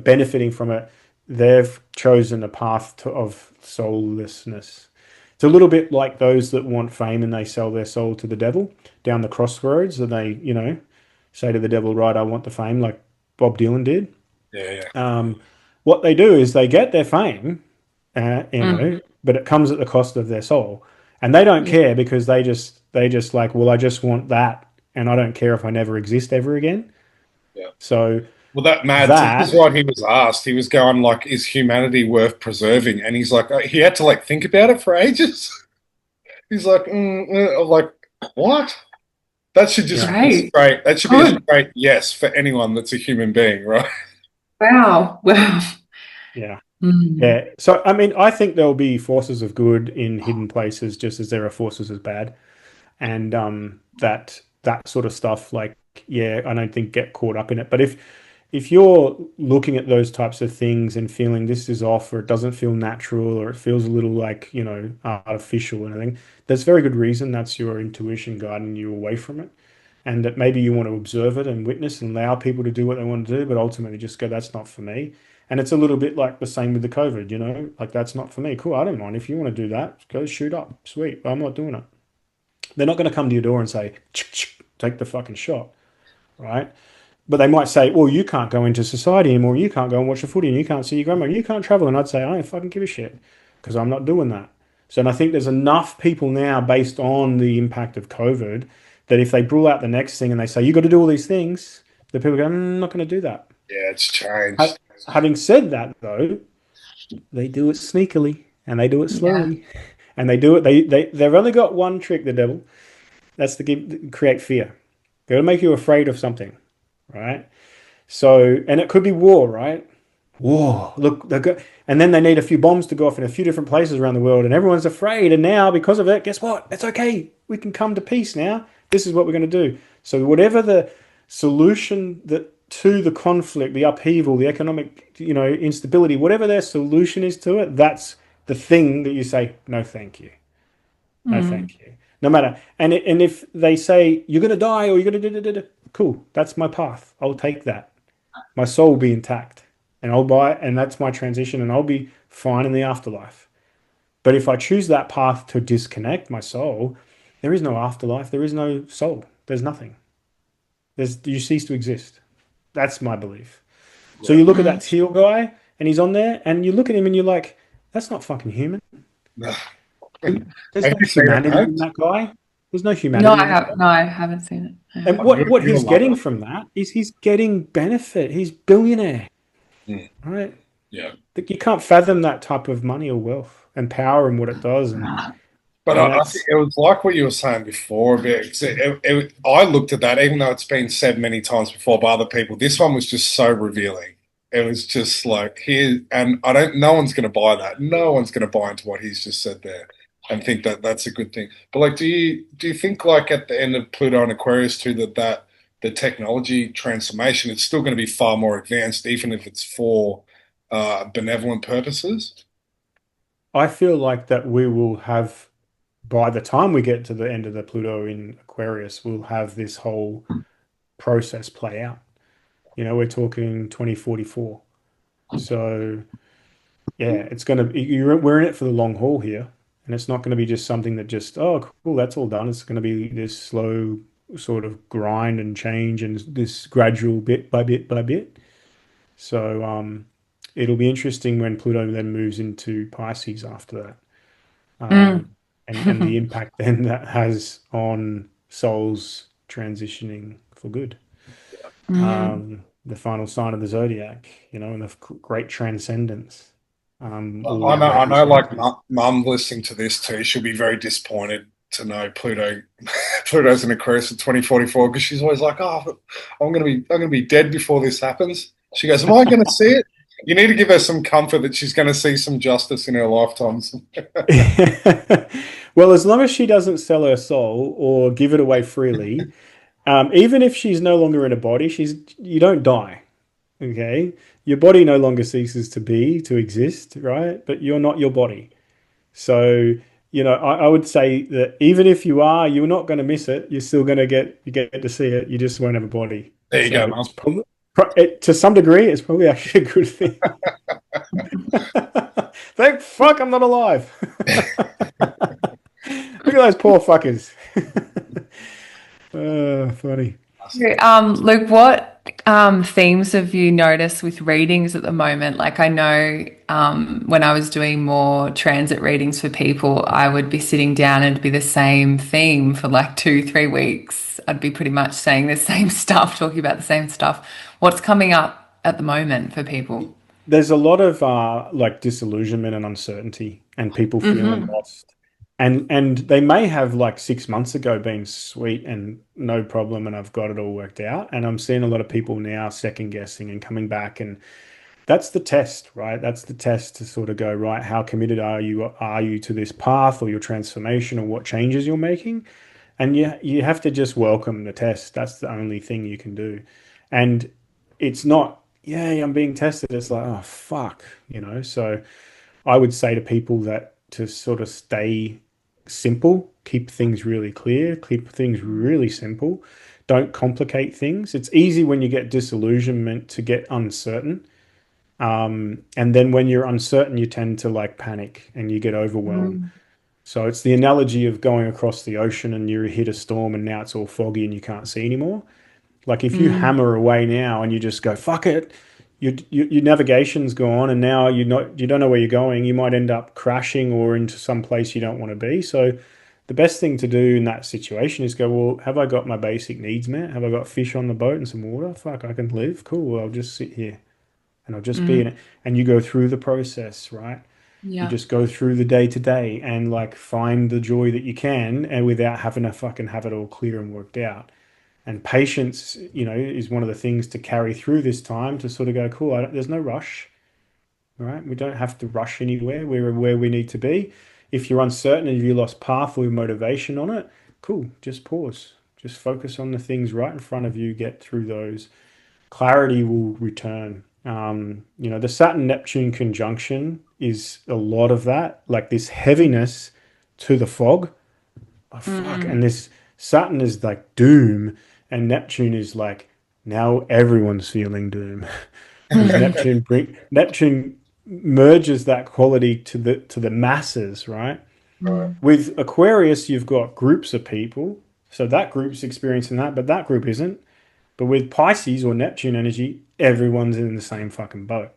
benefiting from it, they've chosen a path of soullessness. It's a little bit like those that want fame and they sell their soul to the devil down the crossroads, and they, say to the devil, "Right, I want the fame," like Bob Dylan did. yeah, yeah, Um, what they do is they get their fame, Mm. but it comes at the cost of their soul, and they don't Yeah. care because they just like, well, I just want that, and I don't care if I never exist ever again. yeah. So Well, that Mads, this is That, what he was asked. He was going like, "Is humanity worth preserving?" And he's like, he had to like think about it for ages. He's like, I'm like, what? That should just yeah, be Great. straight. That should be a Good. straight yes for anyone that's a human being, right? Wow. Wow. yeah. Mm. Yeah. So, I mean, I think there'll be forces of good in hidden places, just as there are forces of bad. And that sort of stuff, like, yeah, I don't think get caught up in it. But if you're looking at those types of things and feeling this is off, or it doesn't feel natural, or it feels a little like, artificial and anything, there's very good reason that's your intuition guiding you away from it. And that maybe you want to observe it and witness and allow people to do what they want to do, but ultimately just go, that's not for me. And it's a little bit like the same with the COVID, like that's not for me. Cool, I don't mind. If you want to do that, go shoot up. Sweet. But I'm not doing it. They're not going to come to your door and say, take the fucking shot, right? But they might say, well, you can't go into society anymore. You can't go and watch the footy and you can't see your grandma. You can't travel. And I'd say, I don't fucking give a shit because I'm not doing that. So, and I think there's enough people now based on the impact of COVID that if they rule out the next thing and they say, you got to do all these things, the people go, I'm not going to do that. Yeah, it's changed. Having said that, though, they do it sneakily and they do it Yeah. slowly and they do it. They've only got one trick, the devil. That's to create fear. They're going to make you afraid of something, right? So, and it could be war, right? War. Look, and then they need a few bombs to go off in a few different places around the world, and everyone's afraid. And now, because of it, guess what? It's okay. We can come to peace now. This is what we're going to do. So, whatever the solution that to the conflict, the upheaval, the economic, instability, whatever their solution is to it, that's the thing that you say, no, thank you. No, Mm. thank you. No matter, and if they say you're gonna die or you're gonna do, cool, that's my path. I'll take that. My soul will be intact, and I'll buy it, and that's my transition, and I'll be fine in the afterlife. But if I choose that path to disconnect my soul, there is no afterlife. There is no soul. There's nothing. You cease to exist. That's my belief. So Yeah. you look at Mm. that teal guy, and he's on there, and you look at him, and you're like, that's not fucking human. There's Have no you seen it, humanity in Mads? that guy. There's no No, humanity I in that have guy. no, I haven't seen it. I And haven't. what You'll he's love getting it. from that is he's getting benefit. He's billionaire, Mm, right? yeah. That you can't fathom that type of money or wealth and power and what it does. And But and I think that's it was like what you were saying before a bit. 'Cause I looked at that, even though it's been said many times before by other people. This one was just so revealing. It was just like here, and I don't. No one's going to buy that. No one's going to buy into what he's just said there, and think that that's a good thing. But like, do you think like at the end of Pluto and Aquarius too that the technology transformation it's still going to be far more advanced, even if it's for benevolent purposes? I feel like that we will have by the time we get to the end of the Pluto in Aquarius, we'll have this whole process play out. We're talking 2044. So yeah, it's gonna we're in it for the long haul here, and it's not going to be just something that just cool, that's all done. It's going to be this slow sort of grind and change and this gradual bit by bit by bit. So it'll be interesting when Pluto then moves into Pisces after that, Mm. and the impact then that has on souls transitioning for good. Mm. The final sign of the zodiac, and the great transcendence. I Or know, I great know. Like transcendence. mum listening to this too, she'll be very disappointed to know Pluto, Pluto's in Aquarius in 2044 because she's always like, "Oh, I'm gonna be dead before this happens." She goes, "Am I going to see it?" You need to give her some comfort that she's going to see some justice in her lifetimes. Well, as long as she doesn't sell her soul or give it away freely, even if she's no longer in a body, you don't die. Okay, your body no longer ceases to exist, right? But you're not your body. So I would say that even if you're not going to miss it. You're still going to get to see it. You just won't have a body. There you go, So mum. it's probably to some degree, it's probably actually a good thing. Thank fuck I'm not alive. Look at those poor fuckers. Funny. Luke, what themes have you noticed with readings at the moment? Like I know when I was doing more transit readings for people, I would be sitting down and it'd be the same theme for like 2, 3 weeks. I'd be pretty much saying the same stuff, talking about the same stuff. What's coming up at the moment for people? There's a lot of like disillusionment and uncertainty and people feeling Hmm. lost. And they may have like 6 months ago been sweet and no problem and I've got it all worked out. And I'm seeing a lot of people now second guessing and coming back, and that's the test, right? That's the test to sort of go, right, how committed are you to this path or your transformation or what changes you're making? And you have to just welcome the test. That's the only thing you can do. And it's not, yay, I'm being tested. It's like, oh fuck, you know. So I would say to people that to sort of stay simple, keep things really clear, keep things really simple. Don't complicate things. It's easy when you get disillusionment to get uncertain. And then when you're uncertain, you tend to like panic and you get overwhelmed. Mm. So it's the analogy of going across the ocean and you hit a storm and now it's all foggy and you can't see anymore. Like if you Mm. hammer away now and you just go fuck it, your navigation's gone and now you don't know where you're going. You might end up crashing or into some place you don't want to be. So the best thing to do in that situation is go, well, have I got my basic needs met? Have I got fish on the boat and some water? Fuck, I can live. Cool. Well, I'll just sit here and I'll just be Mm. in it. And you go through the process, right? You Yeah. just go through the day to day and like find the joy that you can and without having to fucking have it all clear and worked out. And patience, is one of the things to carry through this time to sort of go, cool, there's no rush, right? We don't have to rush anywhere. We're where we need to be. If you're uncertain and you lost path or motivation on it, cool, just pause. Just focus on the things right in front of you, get through those. Clarity will return. The Saturn Neptune conjunction is a lot of that, like this heaviness to the fog. Oh, fuck. Mm. And this Saturn is like doom, and Neptune is like now everyone's feeling doom because Neptune merges that quality to the masses, right? Right. Mm. With Aquarius, you've got groups of people, so that group's experiencing that, but that group isn't. But with Pisces or Neptune energy, everyone's in the same fucking boat.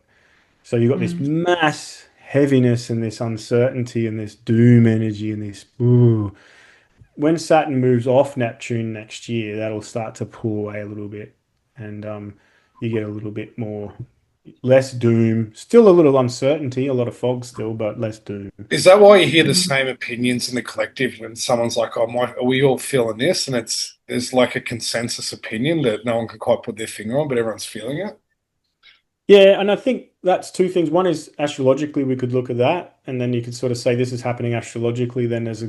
So you've got this Mm. mass heaviness and this uncertainty and this doom energy and this ooh. When Saturn moves off Neptune next year, that'll start to pull away a little bit, and you get a little bit more less doom. Still a little uncertainty, a lot of fog still, but less doom. Is that why you hear the Mm. same opinions in the collective when someone's like, "Oh, are we all feeling this?" And there's like a consensus opinion that no one can quite put their finger on, but everyone's feeling it. Yeah, and I think that's two things. One is astrologically, we could look at that, and then you could sort of say this is happening astrologically. Then there's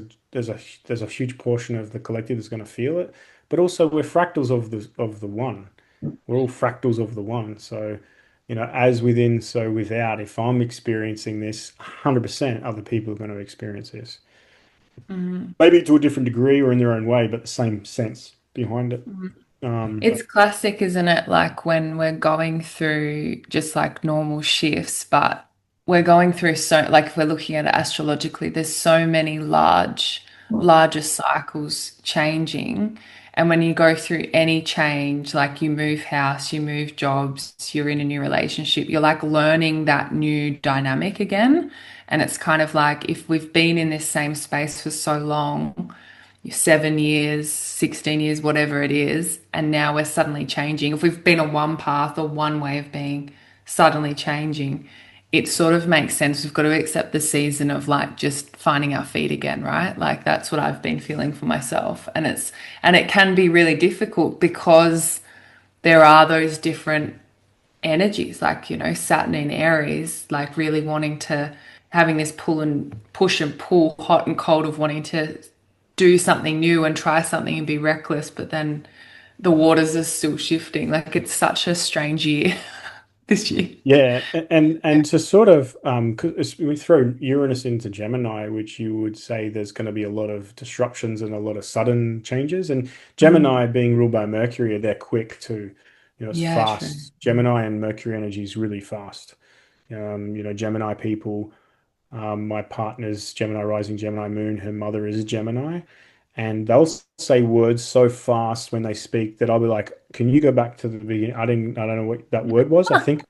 a huge portion of the collective that's going to feel it, but also we're fractals of the one. We're all fractals of the one. So, as within, so without. If I'm experiencing this, 100% other people are going to experience this. Mm. Maybe to a different degree or in their own way, but the same sense behind it. Mm. Um, It's classic, isn't it? Like when we're going through just like normal shifts, but we're going through so, like if we're looking at it astrologically, there's so many larger cycles changing. And when you go through any change, like you move house, you move jobs, you're in a new relationship, you're like learning that new dynamic again. And it's kind of like if we've been in this same space for so long, 7 years, 16 years, whatever it is, and now we're suddenly changing. If we've been on one path or one way of being suddenly changing, it sort of makes sense. We've got to accept the season of like just finding our feet again, right? Like that's what I've been feeling for myself. And it can be really difficult because there are those different energies, like, Saturn in Aries, like really wanting to having this pull and push and pull, hot and cold of wanting to do something new and try something and be reckless, but then the waters are still shifting. Like it's such a strange year this year. Yeah, and to sort of 'cause we throw Uranus into Gemini, which you would say there's going to be a lot of disruptions and a lot of sudden changes. And Mm. Gemini being ruled by Mercury, they're quick too. It's Yeah, true. fast. Gemini and Mercury energy is really fast. Gemini people. My partner's Gemini rising, Gemini moon. Her mother is a Gemini, and they'll say words so fast when they speak that I'll be like, "Can you go back to the beginning? I don't know what that word was. I think."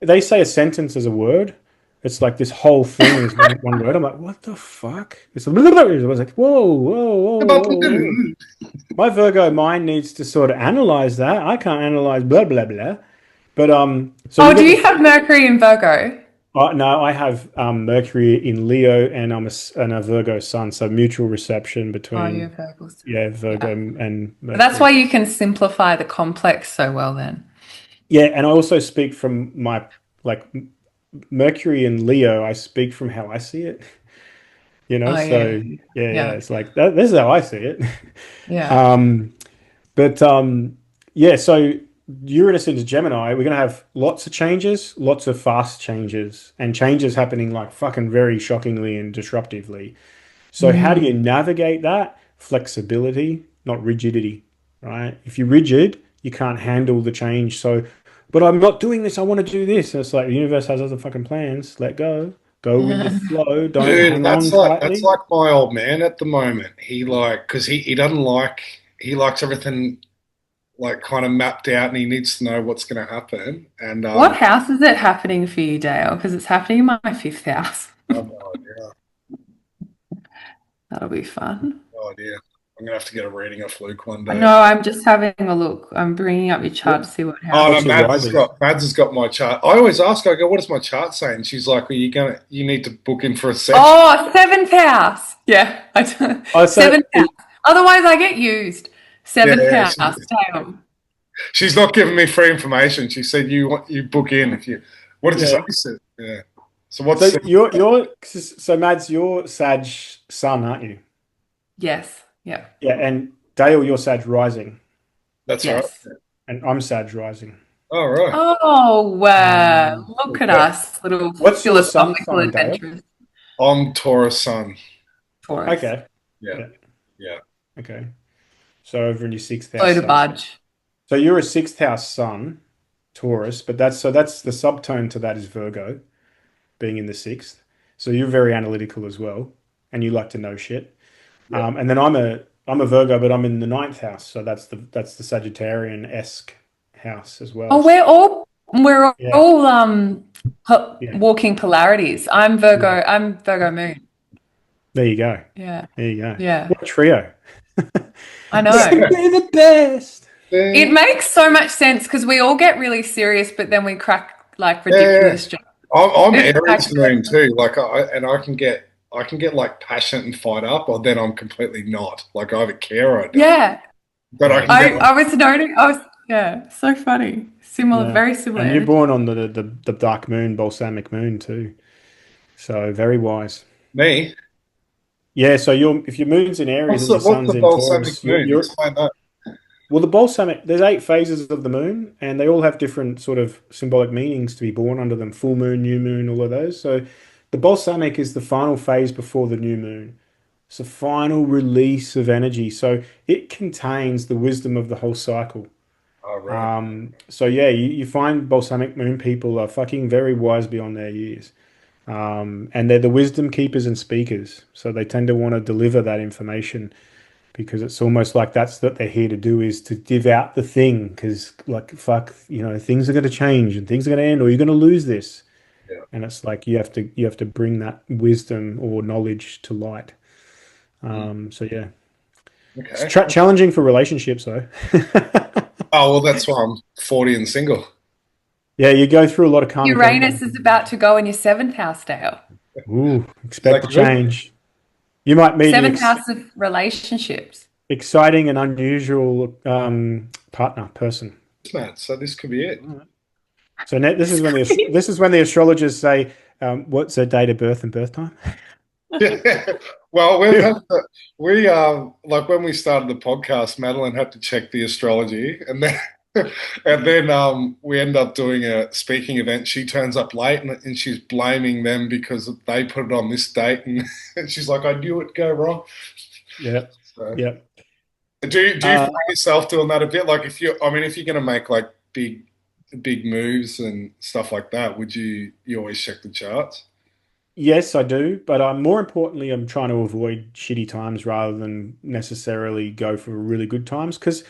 They say a sentence as a word. It's like this whole thing is one word. I'm like, what the fuck? It's I was like, whoa, whoa, whoa, whoa, whoa. My Virgo mind needs to sort of analyze that. I can't analyze blah blah blah. But so Oh, you do got you the have Mercury in Virgo? no, I have Mercury in Leo, and and a Virgo sun, so mutual reception Oh, you between have Virgos. yeah Virgo Yeah. and But that's Mercury. why you can simplify the complex so well then. Yeah, and I also speak from my like Mercury and Leo. I speak from how I see it. Oh, yeah, So yeah, yeah, yeah. it's like that. This is how I see it. Yeah. Um, but yeah, so Uranus into Gemini, we're gonna have lots of changes, lots of fast changes, and changes happening like fucking very shockingly and disruptively. So how do you Mm. navigate that? Flexibility, not rigidity, right? If you're rigid, you can't handle the change. So, but I'm not doing this. I want to do this. And it's like the universe has other fucking plans. Let go. Go with the flow. Don't Dude, hang on that's tightly. like my old man at the moment. He like because he doesn't like he likes everything like kind of mapped out and he needs to know what's going to happen. And What house is it happening for you, Dale? Because it's happening in my fifth house. I have no idea. That'll be fun. No idea. I'm gonna have to get a reading off Luke one No, day. I'm just having a look. I'm bringing up your chart to see what Oh no, house. What's your rising? Mads has got my chart. I always ask her, I go, what does my chart say? And she's like, well, you need to book in for a session. Oh, seventh house. Yeah, I do. Oh, so Seventh house. Otherwise, I get used. Yeah, Seventh yeah, house. Damn. she's not giving me free information. She said you book in if you. What did you say? yeah. She said, yeah. So So what's so Mads, you're Sag Sun, aren't you? Yes. Yeah. Yeah, and Dale, you're Sag Rising, that's right. Yes. and I'm Sag Rising. All right. Oh, wow. Look at Yeah. us, little What's your sun philosophical sign, Dale? adventurers. I'm Taurus Sun. Taurus. Okay. Yeah, Yeah. yeah, Okay. So over in your sixth Slow house to sun. budge. So you're a sixth house sun, Taurus, but that's the subtone to that is Virgo being in the sixth. So you're very analytical as well, and you like to know shit. yeah. And then I'm a Virgo, but I'm in the ninth house, so that's the Sagittarian-esque house as well. Oh, we're Yeah, all yeah, walking polarities. yeah. I'm Virgo moon. There you go. Yeah. There you go. Yeah. What a trio. I know. Simply the best. It Yeah, makes so much sense because we all get really serious, but then we crack like yeah. ridiculous jokes. I'm It's Aries actually moon too. Like I can get like passionate and fight up, or then I'm completely not. Like I either care or I don't. yeah. But I Yeah, can get I was noting. Yeah, so funny. Similar, yeah. very similar And you're energy. born on the dark moon, balsamic moon too. So very wise. me. Yeah, so if your moon's in Aries and your What's sun's the in balsamic Taurus, moon? Explain that. well, the balsamic, there's 8 phases of the moon, and they all have different sort of symbolic meanings to be born under them. Full moon, new moon, all of those. So the balsamic is the final phase before the new moon. It's a final release of energy. So it contains the wisdom of the whole cycle. Oh right. So yeah, you find balsamic moon people are fucking very wise beyond their years. And they're the wisdom keepers and speakers. So they tend to want to deliver that information because it's almost like that's what they're here to do is to give out the thing. Because like fuck, things are going to change and things are going to end, or you're going to lose this. Yeah. And it's like you have to bring that wisdom or knowledge to light. Mm. So yeah, it's Okay. challenging for relationships though. Oh well, that's why I'm 40 and single. Yeah, you go through a lot of karmic Uranus energy. is about to go in your seventh house, Dale. Ooh, Is that expect a good? change. You might meet an Seventh house of relationships. exciting and unusual person. Matt, so this could be it. So this is when the astrologers say, what's her date of birth and birth time? Yeah. Well, we've had we like when we started the podcast, Madeline had to check the astrology, and then we end up doing a speaking event. She turns up late, and she's blaming them because they put it on this date, and, and she's like, "I knew it'd go wrong." Yeah, So, yeah. do you find yourself doing that a bit? Like, if you're going to make like big moves and stuff like that, would you always check the charts? Yes, I do, but more importantly, I'm trying to avoid shitty times rather than necessarily go for really good times because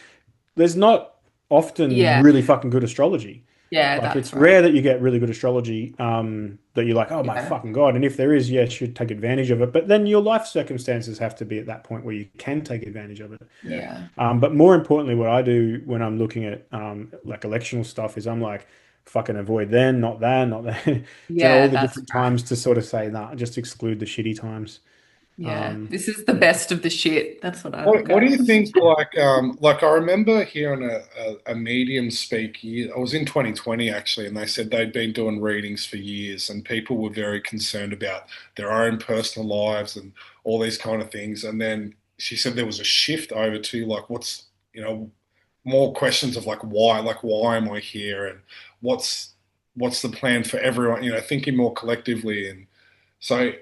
there's not often Yeah. really fucking good astrology. Yeah, Like that's it's right. rare that you get really good astrology that you're like, oh my Yeah. fucking God. And if there is, yes, you should take advantage of it. But then your life circumstances have to be at that point where you can take advantage of it. Yeah. Yeah. But more importantly, what I do when I'm looking at like electional stuff is I'm like, fucking avoid then, not then, not then. So all Yeah, the that's different right. times to sort of say that, just exclude the shitty times. Yeah, Um, this is the best of the shit. That's what I What look What do at. you think? Like I remember hearing a medium speak. I was in 2020 actually, and they said they'd been doing readings for years, and people were very concerned about their own personal lives and all these kind of things. And then she said there was a shift over to like what's more questions of like why am I here, and what's what's the plan for everyone? Thinking more collectively. And so,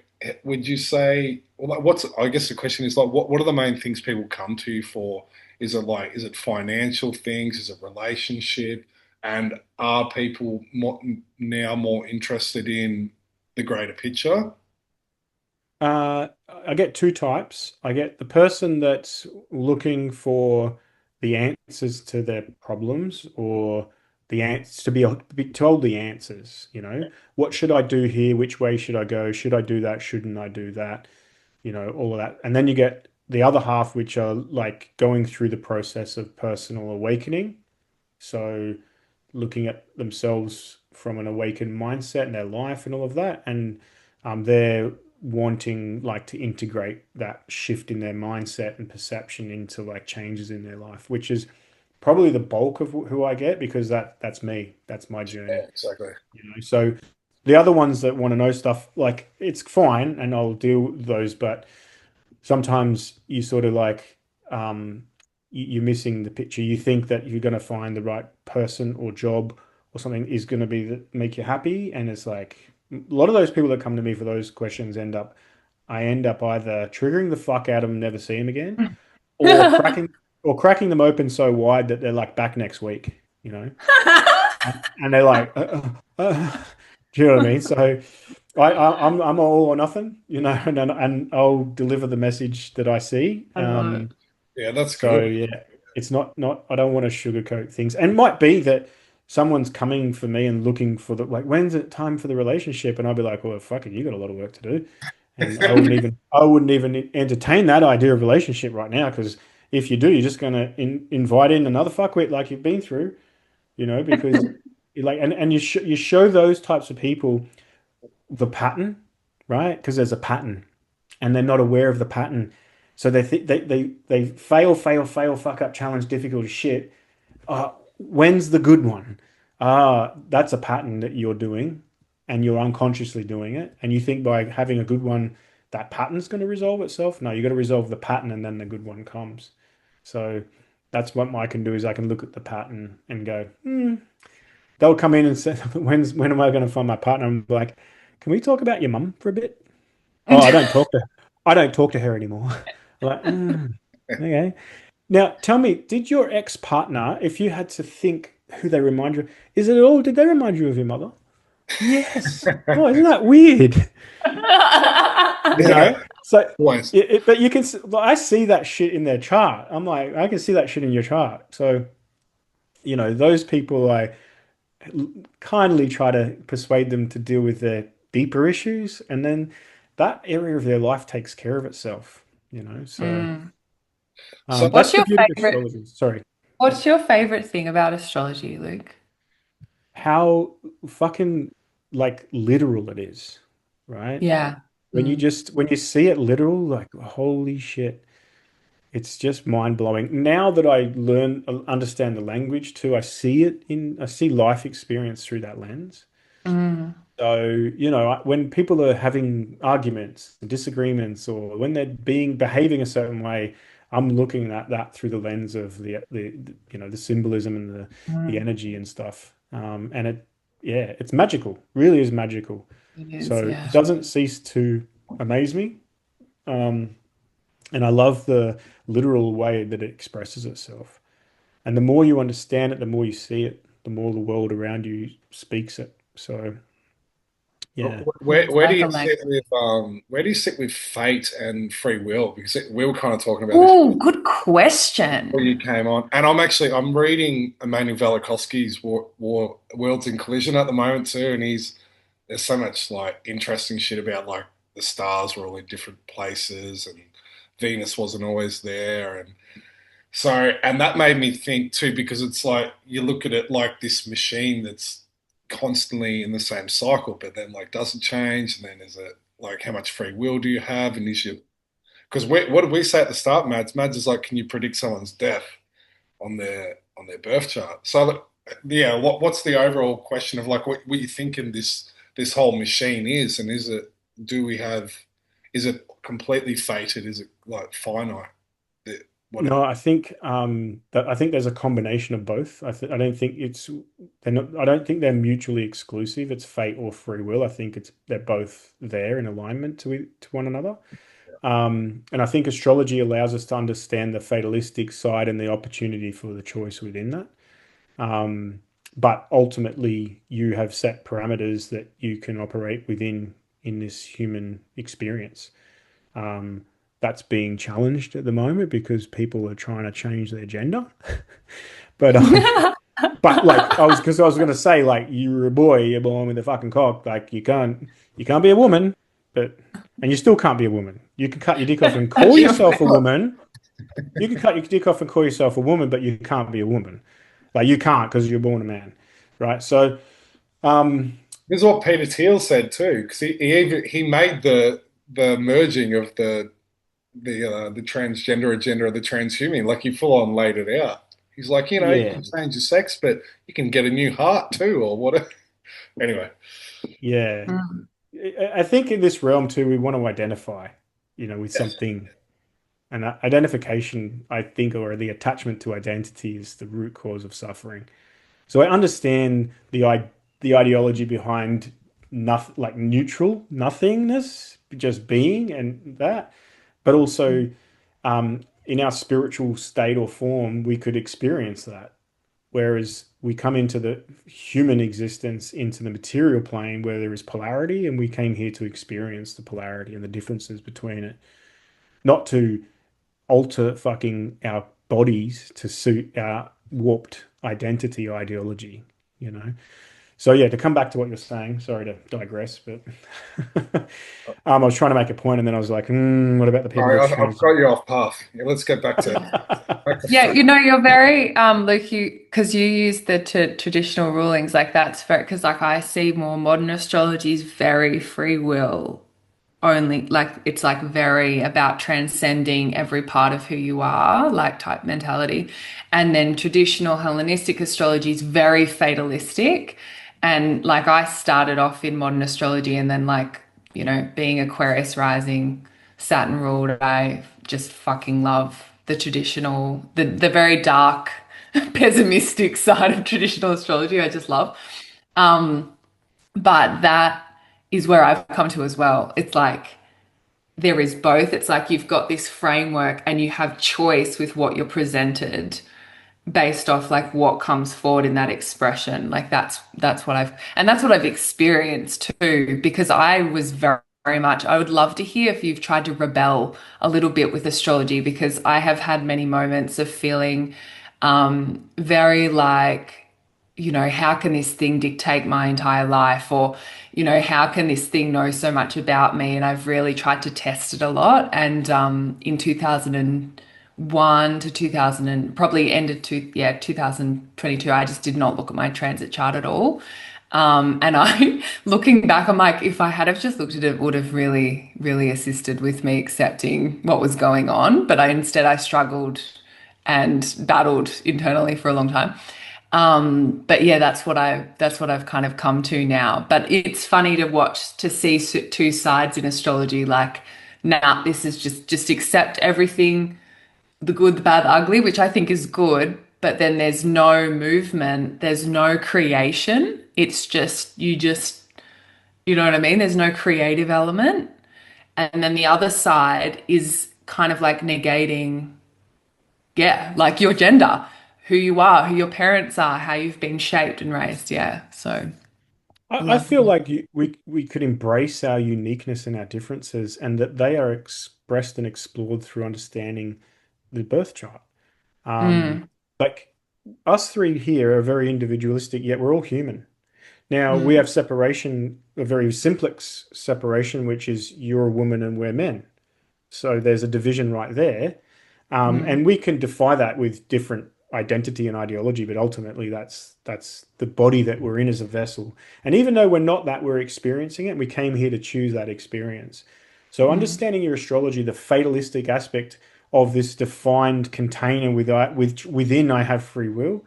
would you say, well, like, I guess the question is like, what are the main things people come to you for? Is it financial things? Is it relationship? And are people now more interested in the greater picture? I get two types. I get the person that's looking for the answers to their problems or the answers to be told the answers, what should I do here? Which way should I go? Should I do that? Shouldn't I do that? All of that. And then you get the other half, which are like going through the process of personal awakening. So looking at themselves from an awakened mindset and their life and all of that. And they're wanting like to integrate that shift in their mindset and perception into like changes in their life, which is probably the bulk of who I get because that's me. That's my Yeah, journey. exactly. So the other ones that want to know stuff, like it's fine and I'll deal with those, but sometimes you sort of like you're missing the picture. You think that you're going to find the right person or job or something is going to be that make you happy, and it's like a lot of those people that come to me for those questions I end up either triggering the fuck out of them, never see them again, or cracking them open so wide that they're like back next week, and they're like, do you know what I mean? So I'm all or nothing, and I'll deliver the message that I see. I love it. Yeah, that's So good. yeah, it's not I don't want to sugarcoat things. And it might be that someone's coming for me and looking for the like, when's it time for the relationship? And I'll be like, well, fuck it, you got a lot of work to do. And I wouldn't even entertain that idea of relationship right now because if you do, you're just gonna invite in another fuckwit like you've been through, because you show those types of people the pattern, right? Because there's a pattern, and they're not aware of the pattern. So they fail, fail, fail, fuck up, challenge, difficult as shit. When's the good one? That's a pattern that you're doing, and you're unconsciously doing it. And you think by having a good one, that pattern's going to resolve itself. No, you got to resolve the pattern, and then the good one comes. So that's what I can do is I can look at the pattern and go, they'll come in and say, when am I going to find my partner? I'm like, can we talk about your mum for a bit? Oh, I don't talk to her anymore. I'm like, okay. Now tell me, did your ex-partner, if you had to think who they remind you of, did they remind you of your mother? Yes. Oh, isn't that weird? You Yeah, know? So always. but you can I see that shit in their chart. I'm like, I can see that shit in your chart. So, those people I kindly try to persuade them to deal with their deeper issues, and then that area of their life takes care of itself. So Mm. So that's What's the your beauty of favorite? astrology. Sorry, What's your favorite thing about astrology, Luke? how fucking like literal it is, right? Yeah. Mm. When you see it literal, like holy shit, it's just mind blowing. Now that understand the language too, I see life experience through that lens. Mm. So, when people are having arguments, disagreements, or when they're behaving a certain way, I'm looking at that through the lens of the symbolism and the Mm. energy and stuff. Yeah, it's magical, really is magical. It is, So yeah. it doesn't cease to amaze me. Um, and I love the literal way that it expresses itself. And the more you understand it, the more you see it, the more the world around you speaks it. So, yeah. It's where do like a you language. sit with fate and free will? Because we were kind of talking about this Oh, good before question. you came on, and I'm reading Emmanuel Velikovsky's Worlds in Collision at the moment too, and there's so much like interesting shit about like the stars were all in different places and Venus wasn't always there, and so and that made me think too because it's like you look at it like this machine that's constantly in the same cycle, but then like does it change? And then is it like how much free will do you have? And is you because what did we say at the start, Mads? Mads is like, can you predict someone's death on their birth chart? So yeah, what's the overall question of like what you thinking this whole machine is, and is it do we have is it completely fated? Is it like finite? What No, I think that I think there's a combination of both. I don't think they're not, I don't think they're mutually exclusive. It's fate or free will. I think they're both there in alignment to one another. And I think astrology allows us to understand the fatalistic side and the opportunity for the choice within that. But ultimately, you have set parameters that you can operate within in this human experience. Um, that's being challenged at the moment because people are trying to change their gender. But but like I was gonna say like you're a boy, you're born with a fucking cock. Like you can't be a woman, but and you still can't be a woman. You can cut your dick off and call yourself a woman. You can cut your dick off and call yourself a woman, but you can't be a woman. Like you can't because you're born a man, right? So this is what Peter Thiel said too, because he made the merging of the transgender agenda of the transhuman. Like he full on laid it out. He's like, you yeah, can change your sex, but you can get a new heart too, or whatever. Anyway, yeah. Mm. I think in this realm too, we want to identify, with yes, something. And identification, I think, or the attachment to identity is the root cause of suffering. So I understand the ideology behind nothing, like neutral nothingness, just being and that, but also in our spiritual state or form, we could experience that. Whereas we come into the human existence, into the material plane where there is polarity, and we came here to experience the polarity and the differences between it, not to alter fucking our bodies to suit our warped identity ideology, you know? So yeah, to come back to what you're saying, sorry to digress, but I was trying to make a point and then I was like, what about the people sorry, with I've trans? got you off path. Yeah, let's get back to Yeah, fact. you know, you're very Luke, you because you use the traditional rulings like that's very because like I see more modern astrology is very free will only like it's like very about transcending every part of who you are, like type mentality. And then traditional Hellenistic astrology is very fatalistic. And like I started off in modern astrology and then like, you know, being Aquarius rising, Saturn ruled, I just fucking love the traditional, the very dark, pessimistic side of traditional astrology. I just love. But that is where I've come to as well. It's like there is both. It's like you've got this framework and you have choice with what you're presented based off like what comes forward in that expression. Like that's what I've experienced too, because I was very much, I would love to hear if you've tried to rebel a little bit with astrology, because I have had many moments of feeling very like, you know, how can this thing dictate my entire life? Or, you know, how can this thing know so much about me? And I've really tried to test it a lot. And in 2001 to 2000 and probably ended to, yeah, 2022, I just did not look at my transit chart at all. And I, looking back, I'm like, if I had have just looked at it, it would have really, really assisted with me accepting what was going on. But I struggled and battled internally for a long time. But yeah, that's what I've kind of come to now. But it's funny to watch to see two sides in astrology. Like, nah, this is just accept everything, the good, the bad, the ugly, which I think is good. But then there's no movement, there's no creation. It's you know what I mean? There's no creative element. And then the other side is kind of like negating, yeah, like your gender, who you are, who your parents are, how you've been shaped and raised. Yeah. So I I love feel that. like we could embrace our uniqueness and our differences, and that they are expressed and explored through understanding the birth chart. Mm, Like us three here are very individualistic, yet we're all human. Now we mm, have separation, a very simplex separation, which is you're a woman and we're men. So there's a division right there. mm, And we can defy that with different identity and ideology, but ultimately that's the body that we're in as a vessel. And even though we're not that, we're experiencing it. We came here to choose that experience. So Mm. understanding your astrology, the fatalistic aspect of this defined container within I have free will.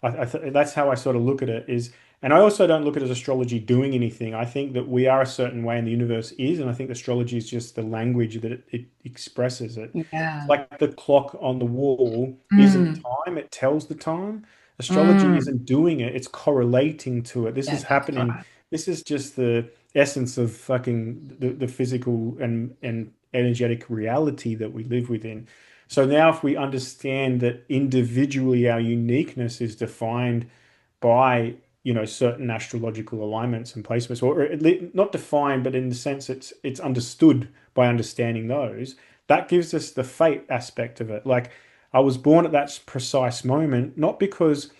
That's how I sort of look at it is, and I also don't look at it as astrology doing anything. I think that we are a certain way and the universe is, and I think astrology is just the language that it expresses it. It's Yeah. like the clock on the wall isn't Mm. time, it tells the time. Astrology Mm. isn't doing it, it's correlating to it. This Yeah, is that's happening. right. This is just the essence of fucking the physical and energetic reality that we live within. So now if we understand that individually our uniqueness is defined by, certain astrological alignments and placements, or not defined, but in the sense it's understood by understanding those, that gives us the fate aspect of it. Like I was born at that precise moment, not because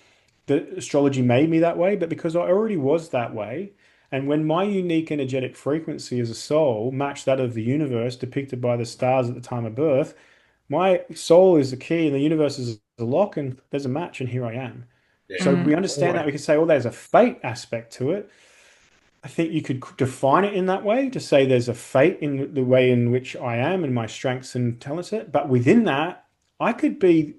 the astrology made me that way, but because I already was that way. And when my unique energetic frequency as a soul matched that of the universe depicted by the stars at the time of birth, my soul is the key and the universe is the lock, and there's a match, and here I am. Yeah. So we Mm. understand Always. that. We can say, well, there's a fate aspect to it. I think you could define it in that way to say there's a fate in the way in which I am and my strengths and talents. But within that, I could be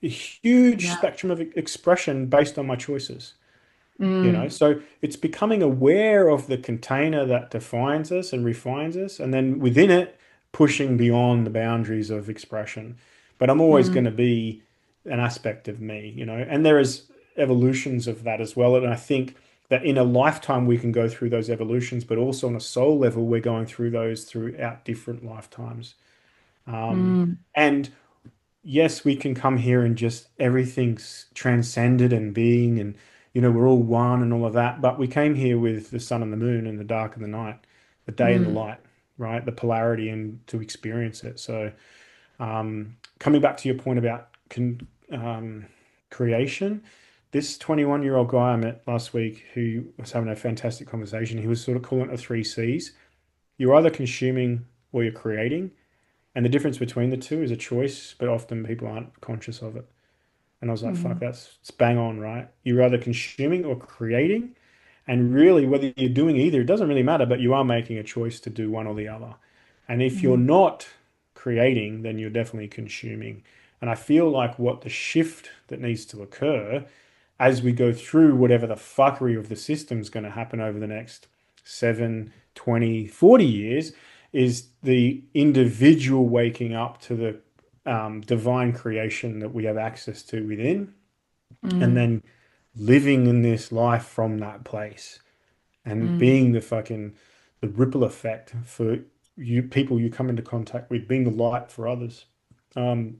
a huge Yeah. spectrum of expression based on my choices. Mm. So it's becoming aware of the container that defines us and refines us, and then within it pushing beyond the boundaries of expression. But I'm always going Mm. to be an aspect of me, and there is evolutions of that as well. And I think that in a lifetime we can go through those evolutions, but also on a soul level we're going through those throughout different lifetimes. Mm. And yes, we can come here and just everything's transcended and being, and we're all one and all of that. But we came here with the sun and the moon and the dark and the night, the day and the Mm. light, right? The polarity and to experience it. So, coming back to your point about creation, this 21-year-old guy I met last week who was having a fantastic conversation, he was sort of calling it the three C's. You're either consuming or you're creating. And the difference between the two is a choice, but often people aren't conscious of it. And I was like, fuck, Mm. that's it's bang on, right? You're either consuming or creating. And really, whether you're doing either, it doesn't really matter, but you are making a choice to do one or the other. And if you're Mm. not creating, then you're definitely consuming. And I feel like what the shift that needs to occur as we go through whatever the fuckery of the system's going to happen over the next 7, 20, 40 years is the individual waking up to the divine creation that we have access to within, and Mm. then living in this life from that place and Mm. being the ripple effect for you people you come into contact with, being the light for others. Um,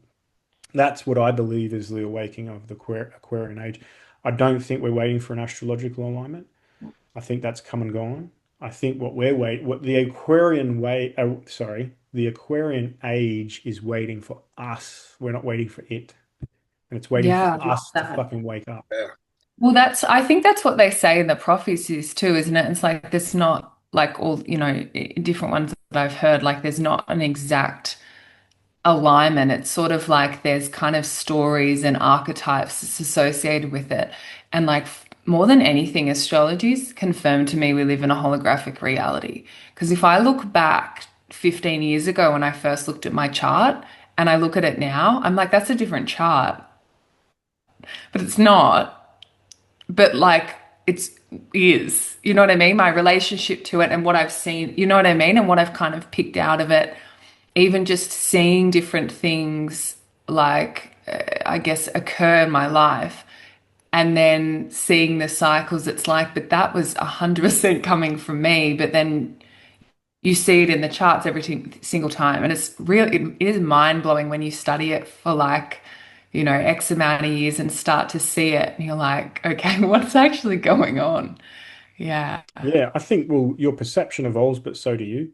that's what I believe is the awakening of the Aquarian age. I don't think we're waiting for an astrological alignment. I think that's come and gone. I think what the Aquarian the Aquarian age is waiting for us. We're not waiting for it, and it's waiting for Yeah, I love us to that. fucking wake up. Yeah. Well, I think that's what they say in the prophecies too, isn't it? It's like there's not like all, different ones that I've heard, like there's not an exact alignment. It's sort of like there's kind of stories and archetypes associated with it. And like more than anything, astrology's confirmed to me we live in a holographic reality. Because if I look back 15 years ago when I first looked at my chart and I look at it now, I'm like, that's a different chart. But it's not. But like it's is. You know what I mean? My relationship to it and what I've seen, you know what I mean? And what I've kind of picked out of it, even just seeing different things like I guess occur in my life and then seeing the cycles it's like, but that was 100% coming from me. But then you see it in the charts every single time. And it's really, it is mind blowing when you study it for like, X amount of years and start to see it. And you're like, okay, what's actually going on? Yeah. Yeah, I think, well, your perception evolves, but so do you.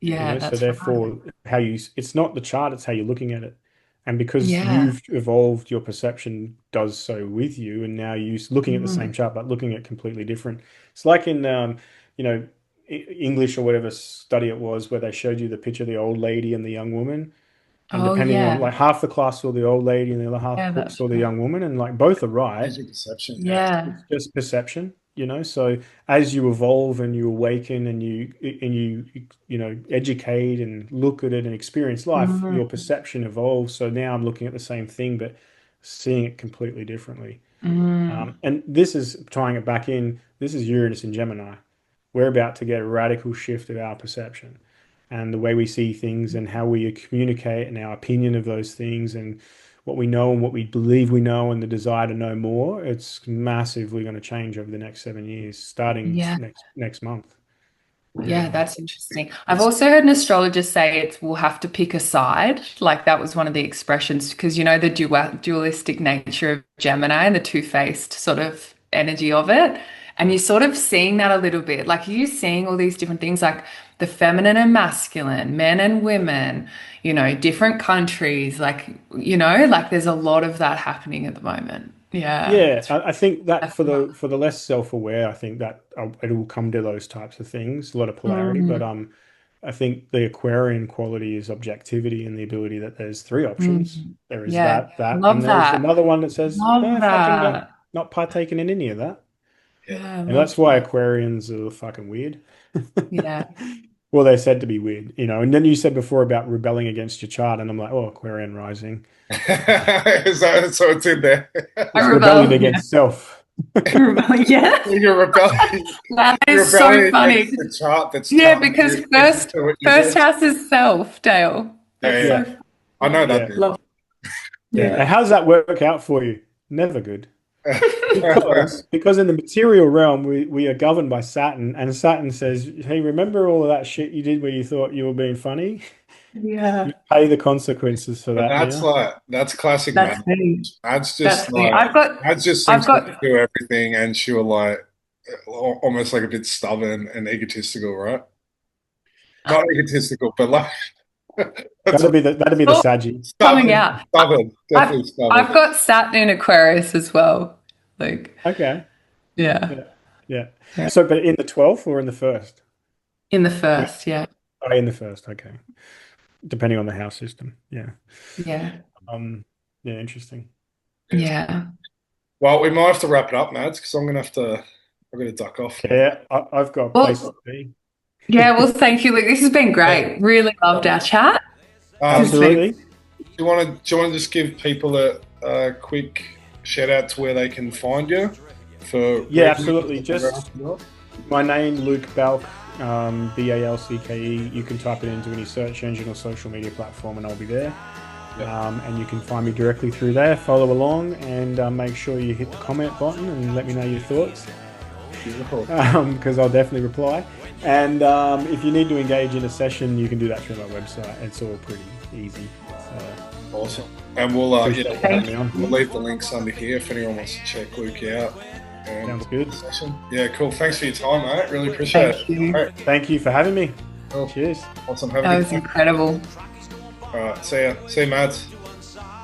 Yeah, So that's right. therefore, it's not the chart, it's how you're looking at it. And because Yeah. you've evolved, your perception does so with you. And now you're looking at the same Mm. chart, but looking at completely different. It's like in, you know, English or whatever study it was, where they showed you the picture of the old lady and the young woman. And Oh depending on, yeah. like, half the class saw the old lady and the other half Yeah, that's saw the right. young woman, and like both are right. Changing perception. Yeah. Yeah. It's just perception, you know. So as you evolve and you awaken and you educate and look at it and experience life, Mm, your perception evolves. So now I'm looking at the same thing, but seeing it completely differently. mm. And this is tying it back in. This is Uranus and Gemini. We're about to get a radical shift of our perception and the way we see things and how we communicate and our opinion of those things and what we know and what we believe we know and the desire to know more. It's massively going to change over the next 7 years, starting Yeah. next month. Yeah, that's interesting. I've It's, also heard an astrologer say it's we'll have to pick a side. Like that was one of the expressions because you know the dualistic nature of Gemini and the two-faced sort of energy of it. And you're sort of seeing that a little bit. Like you're seeing all these different things like the feminine and masculine, men and women, you know, different countries, like, you know, like there's a lot of that happening at the moment. Yeah. Yeah, It's I think that for definitely. the less self-aware, I think that it will come to those types of things, a lot of polarity. But Mm, I think the Aquarian quality is objectivity and the ability that there's three options. mm. There is Yeah. and Love there's that. another one that says, Love no, fucking don't, that. not partaking in any of that. yeah. Yeah, I And love that's why that. Aquarians are fucking weird. Yeah. Well, they're said to be weird, you know. And then you said before about rebelling against your chart, and I'm like, oh, Aquarian rising. So it's in there. I It's rebellion rebel. Yeah. against self. Rebel. Yeah. You're rebelling. That You're is so rebelling funny. against the chart that's Yeah, telling because you first exactly what you first do. house is self, Dale. Yeah, That's yeah. so Yeah, I know that. yeah, Dude. love. yeah. And Yeah. how does that work out for you? Never good. Because in the material realm we are governed by Saturn, and Saturn says, "Hey, remember all of that shit you did where you thought you were being funny? You Yeah. pay the consequences for But that that's now." like that's classic That's Mad. me. Mad's just That's me. like Mad just I've thinks she got can do everything, and she'll like almost like a bit stubborn and egotistical, right? Not egotistical, but like that's That'd be the all Saggy. coming stubborn, out. stubborn, I've definitely stubborn. I've got Saturn in Aquarius as well. Like, Okay. yeah. Yeah. Yeah. Yeah. So, but in the 12th or in the first? In the first, yeah. Oh, in the first. Okay. Depending on the house system. Yeah. Yeah. Um. Yeah. Interesting. Yes. Yeah. Well, we might have to wrap it up, Mads, because I'm gonna duck off. Yeah. I've got places Well, to be. yeah, well, thank you, Luke. This has been Yeah. great. Really loved our chat. This has been Absolutely. Do you want to just give people a quick shout out to where they can find you for Yeah. Absolutely. Just my name, Luke Balcke, Balcke. You can type it into any search engine or social media platform, and I'll be there. And you can find me directly through there. Follow along, and make sure you hit the comment button and let me know your thoughts, Beautiful. because I'll definitely reply. And if you need to engage in a session, you can do that through my website. It's all pretty easy. So Awesome. And we'll appreciate you having me on. we'll leave the links under here if anyone wants to check Luke out. Sounds good. Session. Yeah, cool. Thanks for your time, mate. Really appreciate Thank it. you. All right. Thank you for having me. Cool. Cheers. Awesome. Have a That good was time. incredible. All right. See ya. See you, Mads.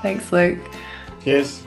Thanks, Luke. Cheers.